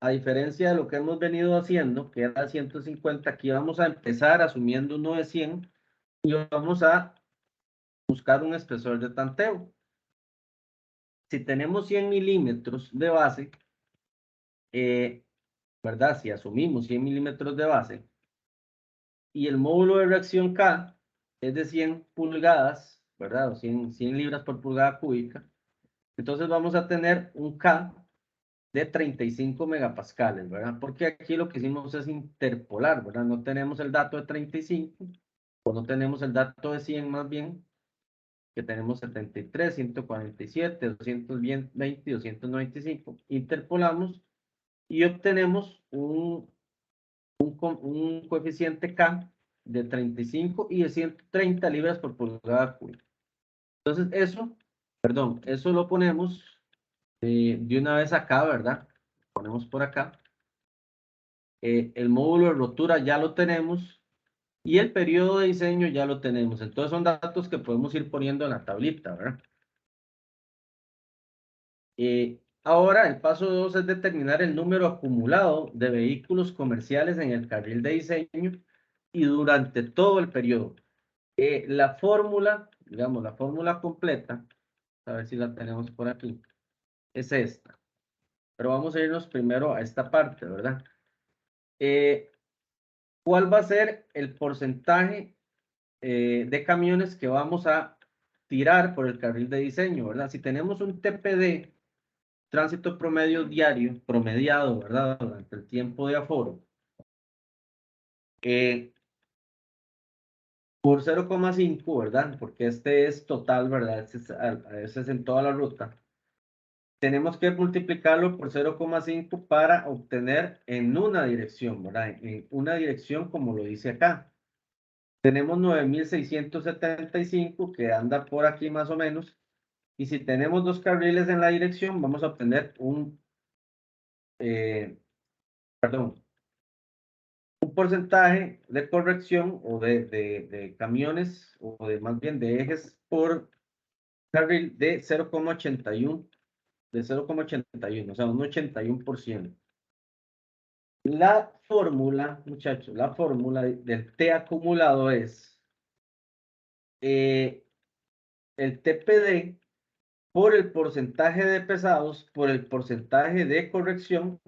A diferencia de lo que hemos venido haciendo, que era 150, aquí vamos a empezar asumiendo uno de 100 y vamos a buscar un espesor de tanteo. Si tenemos 100 milímetros de base, ¿verdad? Si asumimos 100 milímetros de base y el módulo de reacción K es de 100 pulgadas, ¿verdad? O 100 libras por pulgada cúbica, entonces vamos a tener un K de 35 megapascales, ¿verdad? Porque aquí lo que hicimos es interpolar, ¿verdad? No tenemos el dato de 35, o no tenemos el dato de 100 más bien, que tenemos 73, 147, 220 y 295. Interpolamos y obtenemos un coeficiente K de 35 y de 130 libras por pulgada cúbica. Entonces eso lo ponemos de una vez acá, ¿verdad? Ponemos por acá. El módulo de rotura ya lo tenemos y el periodo de diseño ya lo tenemos. Entonces son datos que podemos ir poniendo en la tablita, ¿verdad? Ahora el paso 2 es determinar el número acumulado de vehículos comerciales en el carril de diseño y durante todo el periodo. La fórmula, digamos, la fórmula completa, a ver si la tenemos por aquí, es esta. Pero vamos a irnos primero a esta parte, ¿verdad? ¿Cuál va a ser el porcentaje de camiones que vamos a tirar por el carril de diseño, ¿verdad? Si tenemos un TPD, tránsito promedio diario, promediado, ¿verdad? Durante el tiempo de aforo, por 0,5, ¿verdad? Porque este es total, ¿verdad? Ese es en toda la ruta. Tenemos que multiplicarlo por 0,5 para obtener en una dirección, ¿verdad? En una dirección como lo dice acá. Tenemos 9.675 que anda por aquí más o menos. Y si tenemos dos carriles en la dirección, vamos a obtener un porcentaje de corrección o de camiones o de más bien de ejes por carril de 0,81, o sea, un 81%. La fórmula, muchachos, la fórmula del T acumulado es el TPD por el porcentaje de pesados, por el porcentaje de corrección,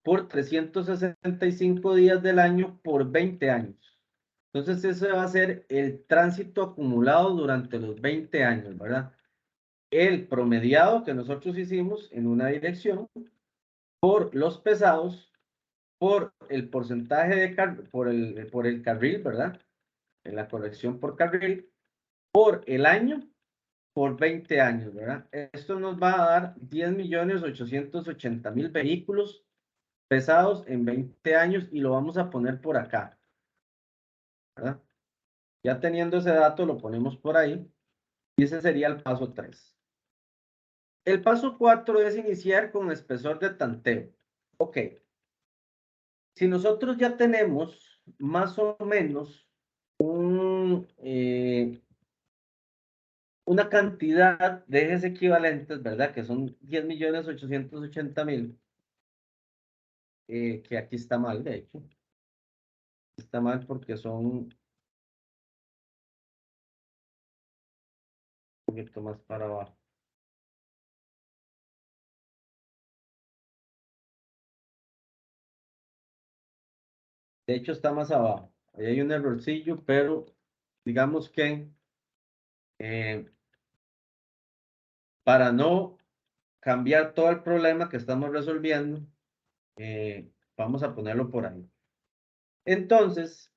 por 365 días del año, por 20 años. Entonces, ese va a ser el tránsito acumulado durante los 20 años, ¿verdad? El promediado que nosotros hicimos en una dirección, por los pesados, por el porcentaje de por el carril, ¿verdad? En la corrección por carril, por el año, por 20 años, ¿verdad? Esto nos va a dar 10.880.000 vehículos pesados en 20 años y lo vamos a poner por acá, ¿verdad? Ya teniendo ese dato, lo ponemos por ahí y ese sería el paso 3. El paso 4 es iniciar con espesor de tanteo. Ok. Si nosotros ya tenemos más o menos una cantidad de ejes equivalentes, ¿verdad? Que son 10.880.000, que aquí está mal, de hecho. Está mal porque son un poquito más para abajo. De hecho, está más abajo. Ahí hay un errorcillo, pero digamos que para no cambiar todo el problema que estamos resolviendo, vamos a ponerlo por ahí. Entonces,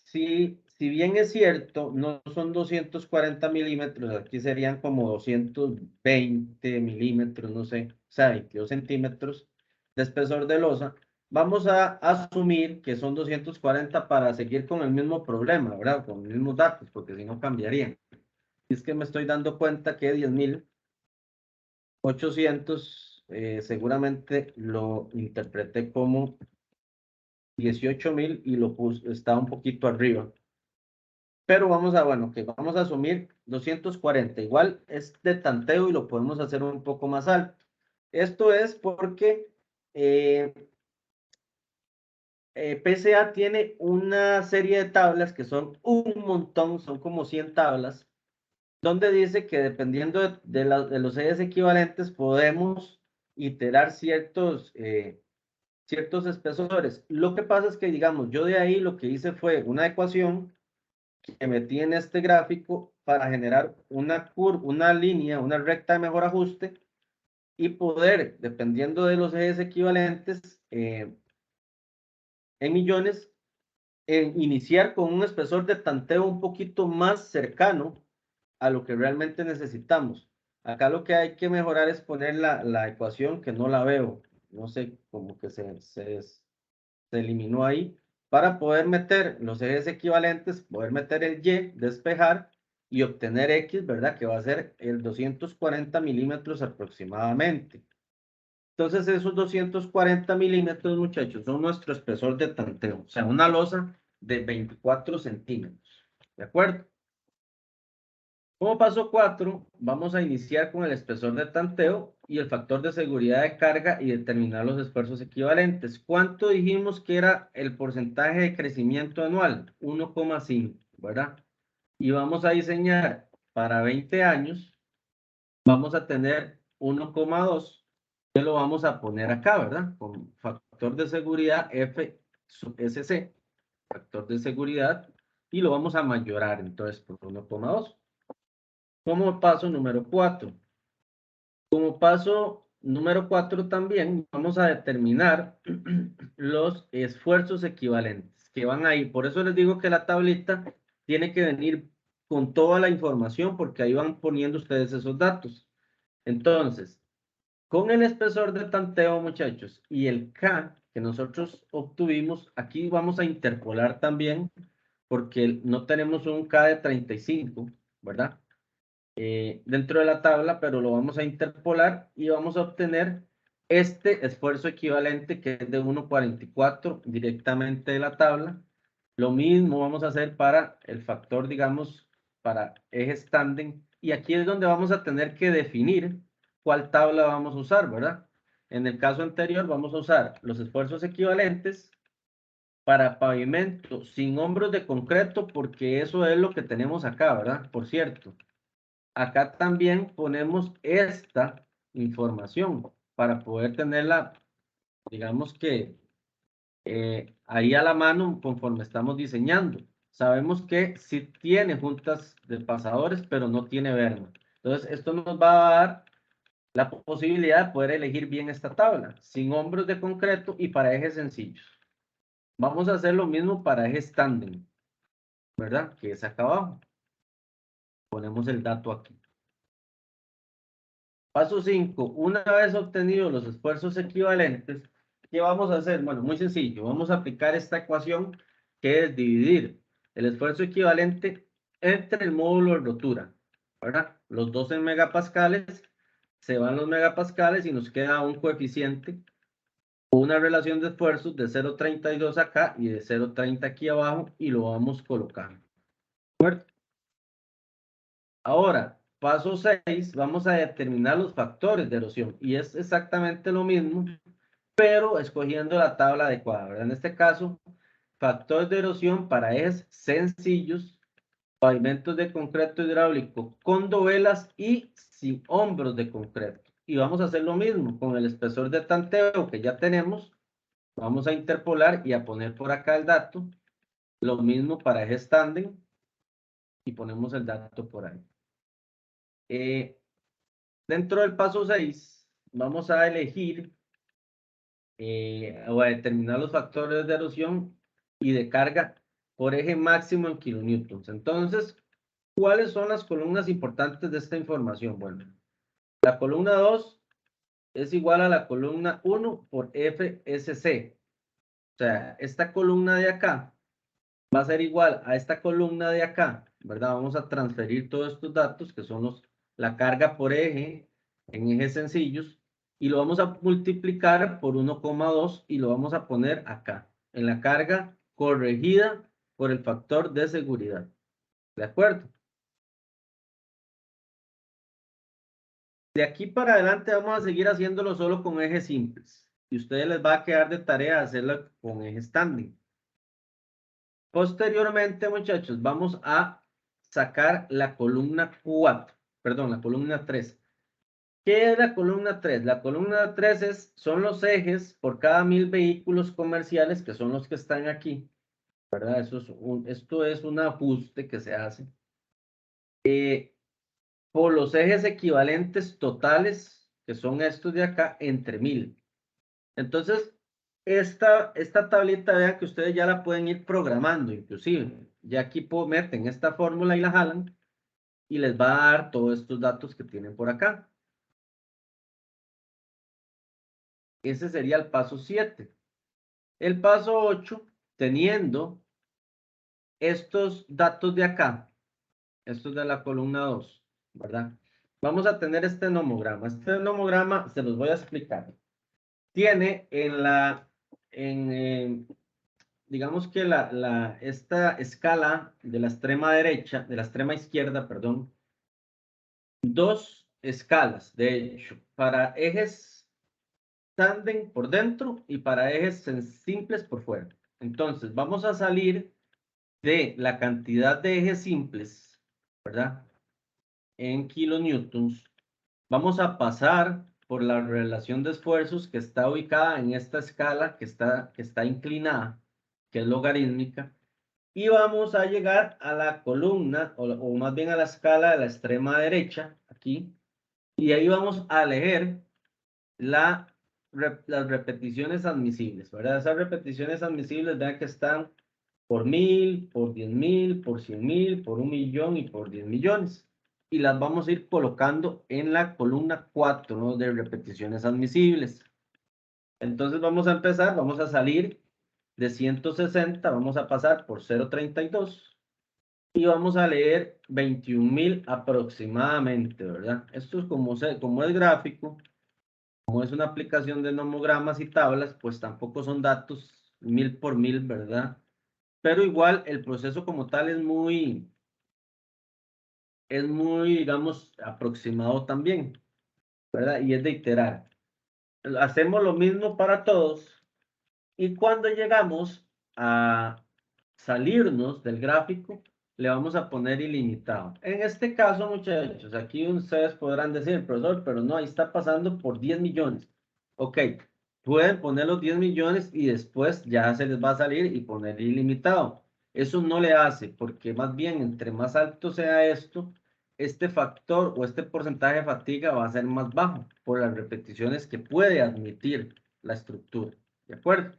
si bien es cierto, no son 240 milímetros, aquí serían como 220 milímetros, no sé, o sea, 22 centímetros de espesor de losa, vamos a asumir que son 240 para seguir con el mismo problema, ¿verdad? Con los mismos datos, porque si no cambiarían. Y es que me estoy dando cuenta que 10.800 seguramente lo interpreté como 18.000 y lo está un poquito arriba. Pero vamos a asumir 240. Igual es de tanteo y lo podemos hacer un poco más alto. Esto es porque PCA tiene una serie de tablas que son un montón, son como 100 tablas, donde dice que dependiendo de los ejes equivalentes podemos iterar ciertos espesores. Lo que pasa es que, digamos, yo de ahí lo que hice fue una ecuación que metí en este gráfico para generar una curva, una línea, una recta de mejor ajuste y poder, dependiendo de los ejes equivalentes en millones, iniciar con un espesor de tanteo un poquito más cercano a lo que realmente necesitamos. Acá lo que hay que mejorar es poner la ecuación, que no la veo, no sé, como que se eliminó ahí, para poder meter los ejes equivalentes, poder meter el Y, despejar y obtener X, ¿verdad? Que va a ser el 240 milímetros aproximadamente. Entonces esos 240 milímetros, muchachos, son nuestro espesor de tanteo, o sea, una losa de 24 centímetros, ¿de acuerdo? Como paso 4, vamos a iniciar con el espesor de tanteo y el factor de seguridad de carga y determinar los esfuerzos equivalentes. ¿Cuánto dijimos que era el porcentaje de crecimiento anual? 1,5, ¿verdad? Y vamos a diseñar para 20 años, vamos a tener 1,2 que lo vamos a poner acá, ¿verdad? Con factor de seguridad F sub SC, factor de seguridad, y lo vamos a mayorar entonces por 1,2. Como paso número 4. Como paso número 4 también vamos a determinar los esfuerzos equivalentes que van ahí. Por eso les digo que la tablita tiene que venir con toda la información porque ahí van poniendo ustedes esos datos. Entonces, con el espesor de tanteo, muchachos, y el K que nosotros obtuvimos, aquí vamos a interpolar también porque no tenemos un K de 35, ¿verdad? Dentro de la tabla, pero lo vamos a interpolar y vamos a obtener este esfuerzo equivalente que es de 1,44 directamente de la tabla. Lo mismo vamos a hacer para el factor, digamos, para eje standing, y aquí es donde vamos a tener que definir cuál tabla vamos a usar, ¿verdad? En el caso anterior vamos a usar los esfuerzos equivalentes para pavimento sin hombros de concreto, porque eso es lo que tenemos acá, ¿verdad? Por cierto. Acá también ponemos esta información para poder tenerla, digamos que ahí a la mano conforme estamos diseñando. Sabemos que sí tiene juntas de pasadores, pero no tiene verma. Entonces, esto nos va a dar la posibilidad de poder elegir bien esta tabla, sin hombros de concreto y para ejes sencillos. Vamos a hacer lo mismo para ejes tándem, ¿verdad? Que es acá abajo. Ponemos el dato aquí. Paso 5. Una vez obtenidos los esfuerzos equivalentes, ¿qué vamos a hacer? Bueno, muy sencillo. Vamos a aplicar esta ecuación que es dividir el esfuerzo equivalente entre el módulo de rotura, ¿verdad? Los 12 megapascales, se van los megapascales y nos queda un coeficiente o una relación de esfuerzos de 0,32 acá y de 0,30 aquí abajo y lo vamos colocando. ¿De acuerdo? Ahora, paso 6, vamos a determinar los factores de erosión y es exactamente lo mismo, pero escogiendo la tabla adecuada, ¿verdad? En este caso, factor de erosión para ejes sencillos, pavimentos de concreto hidráulico con dovelas y sin hombros de concreto. Y vamos a hacer lo mismo con el espesor de tanteo que ya tenemos. Vamos a interpolar y a poner por acá el dato. Lo mismo para eje standing y ponemos el dato por ahí. Dentro del paso 6, vamos a elegir o a determinar los factores de erosión y de carga por eje máximo en kilonewtons. Entonces, ¿cuáles son las columnas importantes de esta información? Bueno, la columna 2 es igual a la columna 1 por FSC. O sea, esta columna de acá va a ser igual a esta columna de acá, ¿verdad? Vamos a transferir todos estos datos que son la carga por eje en ejes sencillos y lo vamos a multiplicar por 1,2 y lo vamos a poner acá, en la carga corregida por el factor de seguridad. ¿De acuerdo? De aquí para adelante vamos a seguir haciéndolo solo con ejes simples y a ustedes les va a quedar de tarea hacerlo con eje standing. Posteriormente, muchachos, vamos a sacar la columna 4, perdón, la columna 3. ¿Qué es la columna 3? La columna 3 son los ejes por cada 1000 vehículos comerciales, que son los que están aquí, ¿verdad? Esto es un ajuste que se hace. Por los ejes equivalentes totales, que son estos de acá, entre 1000. Entonces, esta tablita, vean que ustedes ya la pueden ir programando, inclusive. Ya aquí meten esta fórmula y la jalan y les va a dar todos estos datos que tienen por acá. Ese sería el paso 7. El paso 8, teniendo estos datos de acá, estos de la columna 2, ¿verdad? Vamos a tener este nomograma. Este nomograma se los voy a explicar. Tiene digamos que esta escala de la extrema derecha, de la extrema izquierda, perdón, dos escalas, de hecho, para ejes tándem por dentro y para ejes simples por fuera. Entonces, vamos a salir de la cantidad de ejes simples, ¿verdad? En kilonewtons. Vamos a pasar por la relación de esfuerzos que está ubicada en esta escala que está inclinada, que es logarítmica, y vamos a llegar a la columna, o más bien a la escala de la extrema derecha, aquí, y ahí vamos a leer las repeticiones admisibles, ¿verdad? Esas repeticiones admisibles, vean que están por 1000, por 10.000, por 100.000, por 1.000.000 y por 10 millones. Y las vamos a ir colocando en la columna 4, ¿no?, de repeticiones admisibles. Entonces vamos a empezar, vamos a salir de 160, vamos a pasar por 0.32 y vamos a leer 21.000 aproximadamente, ¿verdad? Esto es como es gráfico, como es una aplicación de nomogramas y tablas, pues tampoco son datos 1000 por 1000, ¿verdad? Pero igual el proceso como tal es muy, digamos, aproximado también, ¿verdad? Y es de iterar. Hacemos lo mismo para todos y cuando llegamos a salirnos del gráfico, le vamos a poner ilimitado. En este caso, muchachos, aquí ustedes podrán decir, profesor, pero no, ahí está pasando por 10 millones. Ok, pueden poner los 10 millones y después ya se les va a salir y poner ilimitado. Eso no le hace, porque más bien, entre más alto sea esto, este factor o este porcentaje de fatiga va a ser más bajo por las repeticiones que puede admitir la estructura. ¿De acuerdo?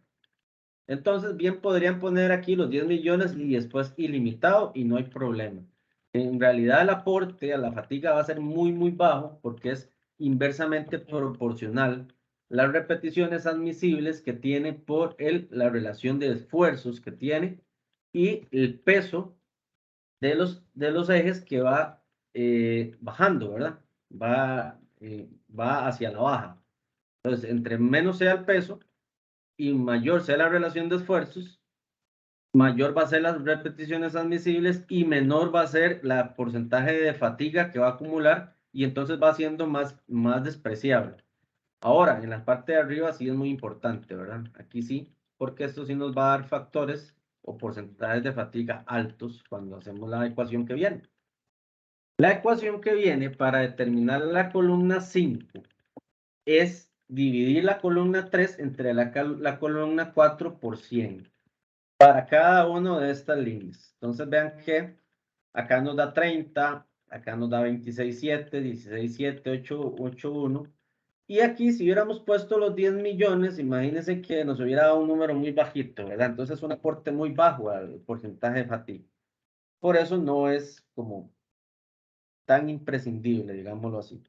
Entonces, bien podrían poner aquí los 10 millones y después ilimitado y no hay problema. En realidad, el aporte a la fatiga va a ser muy bajo porque es inversamente proporcional las repeticiones admisibles que tiene por la relación de esfuerzos que tiene y el peso de los ejes que va bajando, ¿verdad? Va hacia la baja. Entonces, entre menos sea el peso y mayor sea la relación de esfuerzos, mayor va a ser las repeticiones admisibles y menor va a ser la porcentaje de fatiga que va a acumular y entonces va siendo más despreciable. Ahora, en la parte de arriba sí es muy importante, ¿verdad? Aquí sí, porque esto sí nos va a dar factores o porcentajes de fatiga altos cuando hacemos la ecuación que viene. La ecuación que viene para determinar la columna 5 es dividir la columna 3 entre la columna 4 por 100 para cada una de estas líneas. Entonces vean que acá nos da 30, acá nos da 26.7, 16.7, 8.1. Y aquí si hubiéramos puesto los 10 millones, imagínense que nos hubiera dado un número muy bajito, ¿verdad? Entonces es un aporte muy bajo al porcentaje de fatiga. Por eso no es como tan imprescindible, digámoslo así.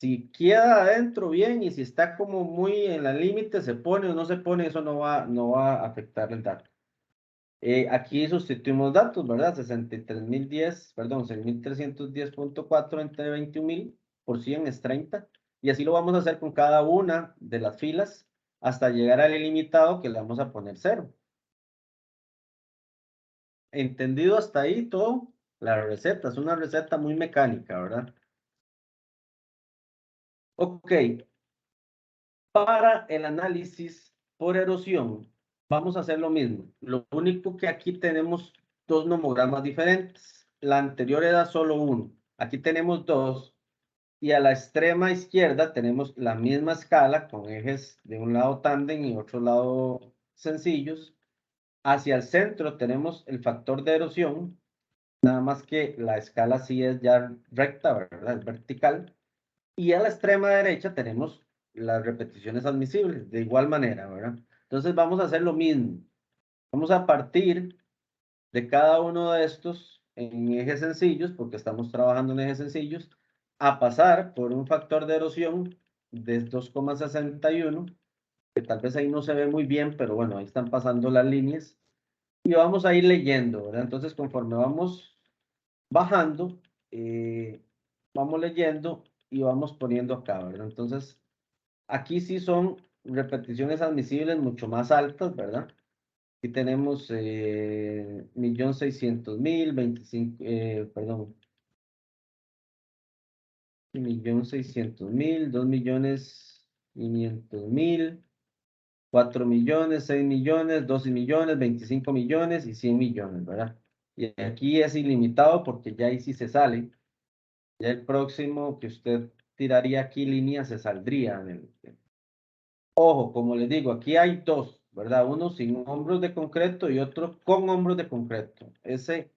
Si queda adentro, bien, y si está como muy en la límite, se pone o no se pone, eso no va a afectar el dato. Aquí sustituimos datos, ¿verdad? 63.010, perdón, 6.310.4 entre 21.000 por 100 es 30. Y así lo vamos a hacer con cada una de las filas hasta llegar al ilimitado que le vamos a poner 0. ¿Entendido hasta ahí todo? La receta es una receta muy mecánica, ¿verdad? Ok. Para el análisis por erosión, vamos a hacer lo mismo. Lo único que aquí tenemos dos nomogramas diferentes. La anterior era solo uno. Aquí tenemos dos. Y a la extrema izquierda tenemos la misma escala con ejes de un lado tándem y otro lado sencillos. Hacia el centro tenemos el factor de erosión. Nada más que la escala sí es ya recta, ¿verdad? Es vertical. Y a la extrema derecha tenemos las repeticiones admisibles, de igual manera, ¿verdad? Entonces vamos a hacer lo mismo. Vamos a partir de cada uno de estos en ejes sencillos, porque estamos trabajando en ejes sencillos, a pasar por un factor de erosión de 2,61, que tal vez ahí no se ve muy bien, pero bueno, ahí están pasando las líneas. Y vamos a ir leyendo, ¿verdad? Entonces, conforme vamos bajando, vamos leyendo y vamos poniendo acá, ¿verdad? Entonces, aquí sí son repeticiones admisibles mucho más altas, ¿verdad? Aquí tenemos 1.600.000, 25, perdón, 1.600.000, 2.500.000, 4 millones, 6 millones, 12 millones, 25 millones y 100 millones, ¿verdad? Y aquí es ilimitado porque ya ahí sí se sale. Ya el próximo que usted tiraría aquí línea, se saldría. Ojo, como les digo, aquí hay dos, ¿verdad? Uno sin hombros de concreto y otro con hombros de concreto. Ese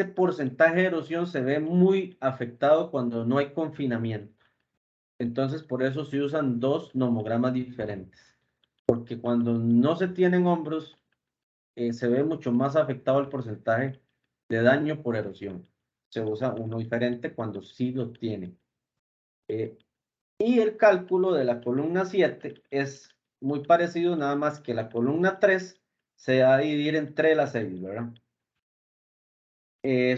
porcentaje de erosión se ve muy afectado cuando no hay confinamiento. Entonces, por eso se usan dos nomogramas diferentes. Porque cuando no se tienen hombros, se ve mucho más afectado el porcentaje de daño por erosión. Se usa uno diferente cuando sí lo tiene. Y el cálculo de la columna 7 es muy parecido, nada más que la columna 3 se va a dividir entre las 6, ¿verdad?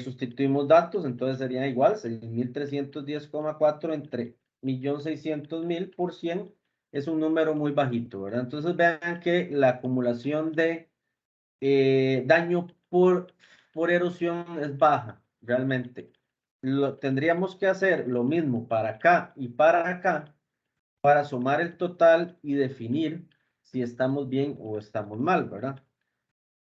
Sustituimos datos, entonces sería igual, 6.310,4 entre 1.600.000 por 100 es un número muy bajito, ¿verdad? Entonces vean que la acumulación de daño por erosión es baja, realmente. Tendríamos que hacer lo mismo para acá y para acá para sumar el total y definir si estamos bien o estamos mal, ¿verdad?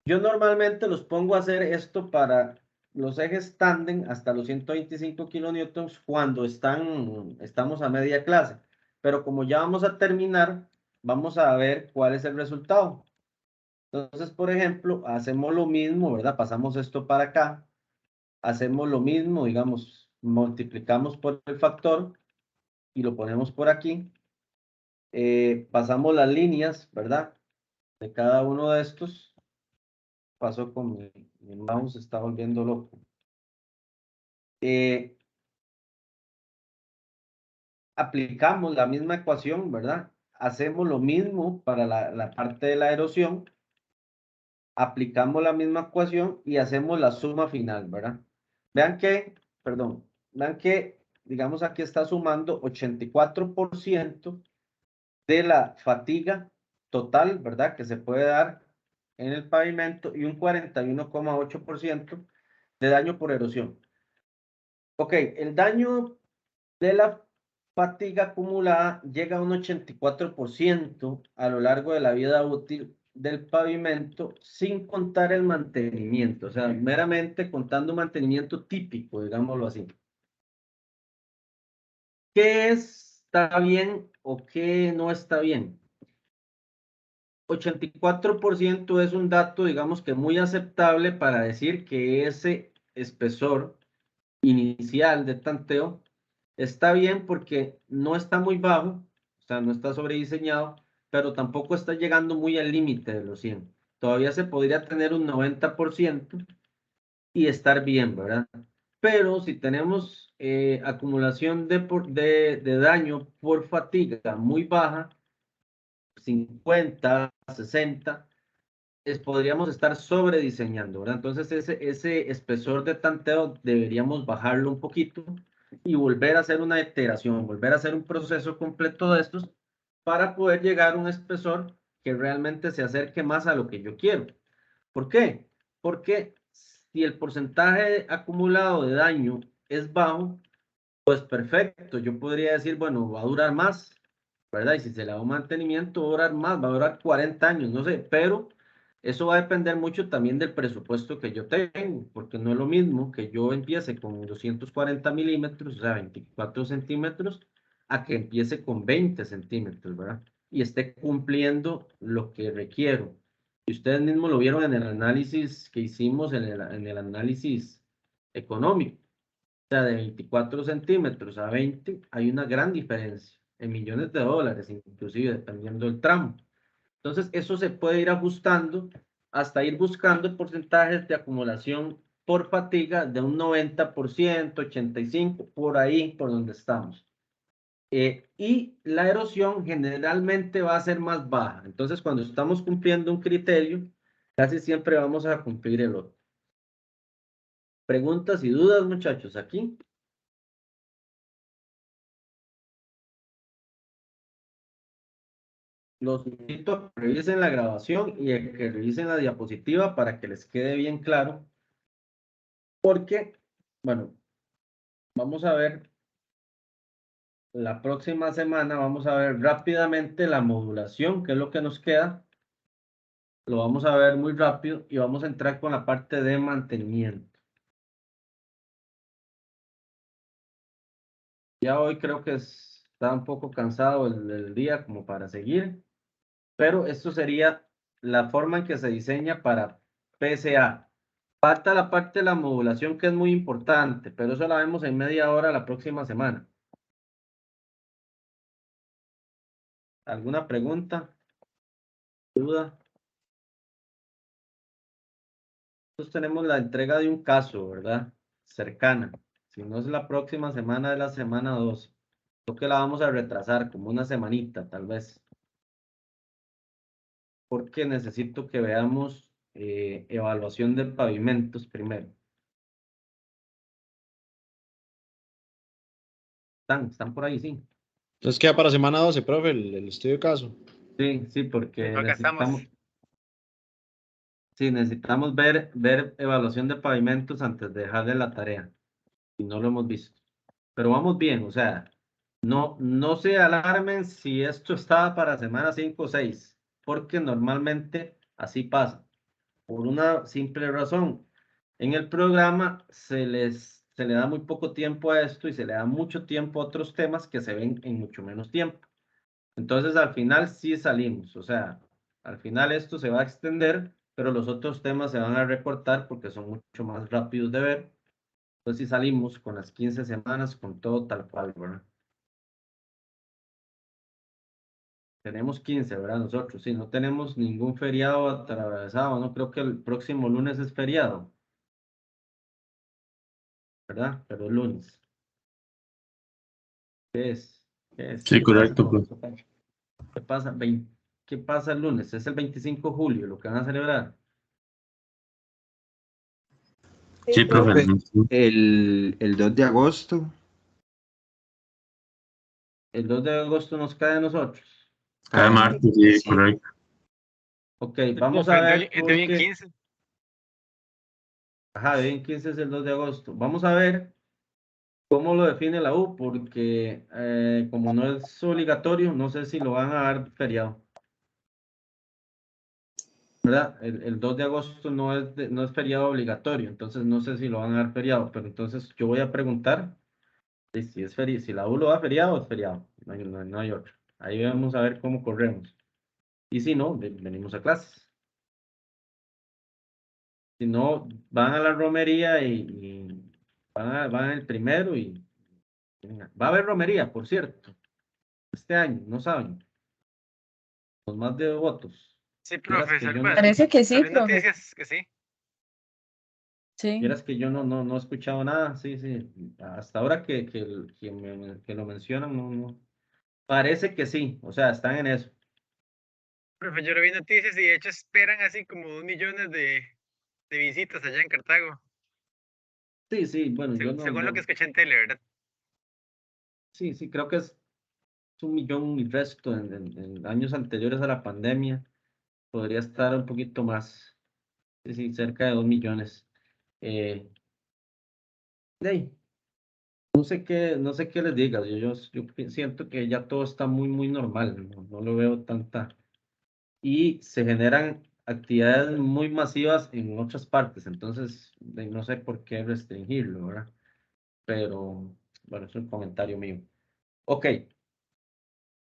Yo normalmente los pongo a hacer esto para los ejes tándem hasta los 125 kilonewtons cuando estamos a media clase. Pero como ya vamos a terminar, vamos a ver cuál es el resultado. Entonces, por ejemplo, hacemos lo mismo, ¿verdad? Pasamos esto para acá. Hacemos lo mismo, digamos, multiplicamos por el factor y lo ponemos por aquí. Pasamos las líneas, ¿verdad? De cada uno de estos. Pasó con mi mouse, se está volviendo loco. Aplicamos la misma ecuación, ¿verdad? Hacemos lo mismo para la parte de la erosión. Aplicamos la misma ecuación y hacemos la suma final, ¿verdad? Vean que, digamos, aquí está sumando 84% de la fatiga total, ¿verdad? Que se puede dar en el pavimento y un 41,8% de daño por erosión. Ok, el daño de la fatiga acumulada llega a un 84% a lo largo de la vida útil del pavimento sin contar el mantenimiento, o sea, meramente contando mantenimiento típico, digámoslo así. ¿Qué está bien o qué no está bien? 84% es un dato, digamos que muy aceptable para decir que ese espesor inicial de tanteo está bien porque no está muy bajo, o sea, no está sobrediseñado, pero tampoco está llegando muy al límite de los 100. Todavía se podría tener un 90% y estar bien, ¿verdad? Pero si tenemos acumulación de daño por fatiga muy baja, 50, 60, podríamos estar sobrediseñando, ¿verdad? Entonces ese espesor de tanteo deberíamos bajarlo un poquito y volver a hacer una iteración, volver a hacer un proceso completo de estos para poder llegar a un espesor que realmente se acerque más a lo que yo quiero. ¿Por qué? Porque si el porcentaje acumulado de daño es bajo, pues perfecto, yo podría decir, bueno, va a durar más, ¿verdad? Y si se le da un mantenimiento, va a durar más, va a durar 40 años, no sé, pero eso va a depender mucho también del presupuesto que yo tengo, porque no es lo mismo que yo empiece con 240 milímetros, o sea, 24 centímetros, a que empiece con 20 centímetros, ¿verdad? Y esté cumpliendo lo que requiero. Y ustedes mismos lo vieron en el análisis que hicimos, en el análisis económico. O sea, de 24 centímetros a 20 hay una gran diferencia, en millones de dólares, inclusive dependiendo del tramo. Entonces, eso se puede ir ajustando hasta ir buscando porcentajes de acumulación por fatiga de un 90%, 85%, por ahí, por donde estamos. Y la erosión generalmente va a ser más baja. Entonces, cuando estamos cumpliendo un criterio, casi siempre vamos a cumplir el otro. Preguntas y dudas, muchachos, aquí. Los invito a que revisen la grabación y a que revisen la diapositiva para que les quede bien claro. Porque, bueno, vamos a ver, la próxima semana vamos a ver rápidamente la modulación, que es lo que nos queda. Lo vamos a ver muy rápido y vamos a entrar con la parte de mantenimiento. Ya hoy creo que está un poco cansado el día como para seguir, pero esto sería la forma en que se diseña para PSA. Falta la parte de la modulación que es muy importante, pero eso la vemos en media hora la próxima semana. ¿Alguna pregunta? ¿Duda? Nosotros tenemos la entrega de un caso, ¿verdad? Cercana. Si no es la próxima semana, de la semana 2. Creo que la vamos a retrasar como una semanita, tal vez. Porque necesito que veamos evaluación de pavimentos primero. Están por ahí, sí. Entonces queda para semana 12, profe, el estudio de caso. Sí, porque Acá estamos. necesitamos ver evaluación de pavimentos antes de dejarle la tarea. Y no lo hemos visto. Pero vamos bien, o sea, no se alarmen si esto está para semana 5 o 6, porque normalmente así pasa. Por una simple razón. En el programa se le da muy poco tiempo a esto y se le da mucho tiempo a otros temas que se ven en mucho menos tiempo. Entonces, al final sí salimos, o sea, al final esto se va a extender, pero los otros temas se van a recortar porque son mucho más rápidos de ver. Entonces, sí salimos con las 15 semanas, con todo tal cual, ¿verdad? Tenemos 15, ¿verdad? Nosotros, sí, no tenemos ningún feriado atravesado, no creo que el próximo lunes es feriado, ¿verdad? Pero el lunes. ¿Qué es? ¿Qué es? Sí, ¿Qué pasa? correcto, profe. ¿Qué pasa? ¿Qué pasa el lunes? Es el 25 de julio, lo que van a celebrar. Sí, profe. profe. El 2 de agosto. El 2 de agosto nos cae a nosotros. Cada martes, sí, Sí. correcto. Ok, vamos a ver Es de bien porque... 15. Ajá, bien, 15 es el 2 de agosto. Vamos a ver cómo lo define la U, porque como no es obligatorio, no sé si lo van a dar feriado. ¿Verdad? El 2 de agosto no es feriado obligatorio, entonces no sé si lo van a dar feriado, pero entonces yo voy a preguntar si la U lo da feriado, es feriado, no hay otro. Ahí vamos a ver cómo corremos. Y si no, venimos a clases. Si no, van a la romería y van el primero y va a haber romería, por cierto, este año, no saben, los más de votos. Sí, Vieras profe. que yo no, Bueno, Parece que sí, salió profe. noticias que sí. Sí. vieras que yo no he escuchado nada, sí, hasta ahora que lo mencionan, no. Parece que sí, o sea, están en eso. Profe, yo lo vi noticias y de hecho esperan así como 2 millones de visitas allá en Cartago. Sí, bueno, yo Según lo que escuché en tele, ¿verdad? sí, creo que es 1 millón y resto en años anteriores a la pandemia, podría estar un poquito más, sí, cerca de 2 millones. Eh, de ahí, no sé qué les diga, yo siento que ya todo está muy normal, no lo veo tanta, y se generan actividades muy masivas en otras partes, entonces no sé por qué restringirlo, ¿verdad? Pero bueno, es un comentario mío. Ok,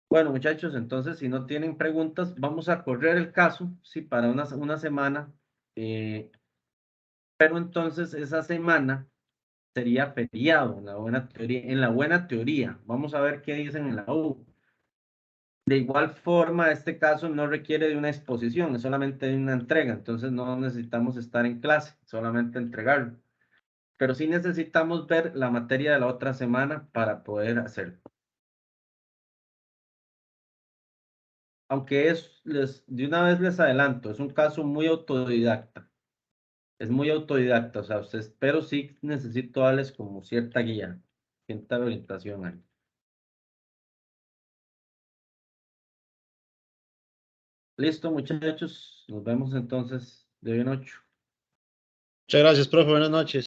bueno muchachos, entonces si no tienen preguntas, vamos a correr el caso, sí, para una semana, pero entonces esa semana sería feriado en la buena teoría. Vamos a ver qué dicen en la U. De igual forma, este caso no requiere de una exposición, es solamente de una entrega, entonces no necesitamos estar en clase, solamente entregarlo. Pero sí necesitamos ver la materia de la otra semana para poder hacerlo. Aunque de una vez les adelanto, es un caso muy autodidacta. Es muy autodidacta, o sea, pero sí necesito darles como cierta guía, cierta orientación ahí. Listo, muchachos. Nos vemos entonces de hoy en 8. Muchas gracias, profe. Buenas noches.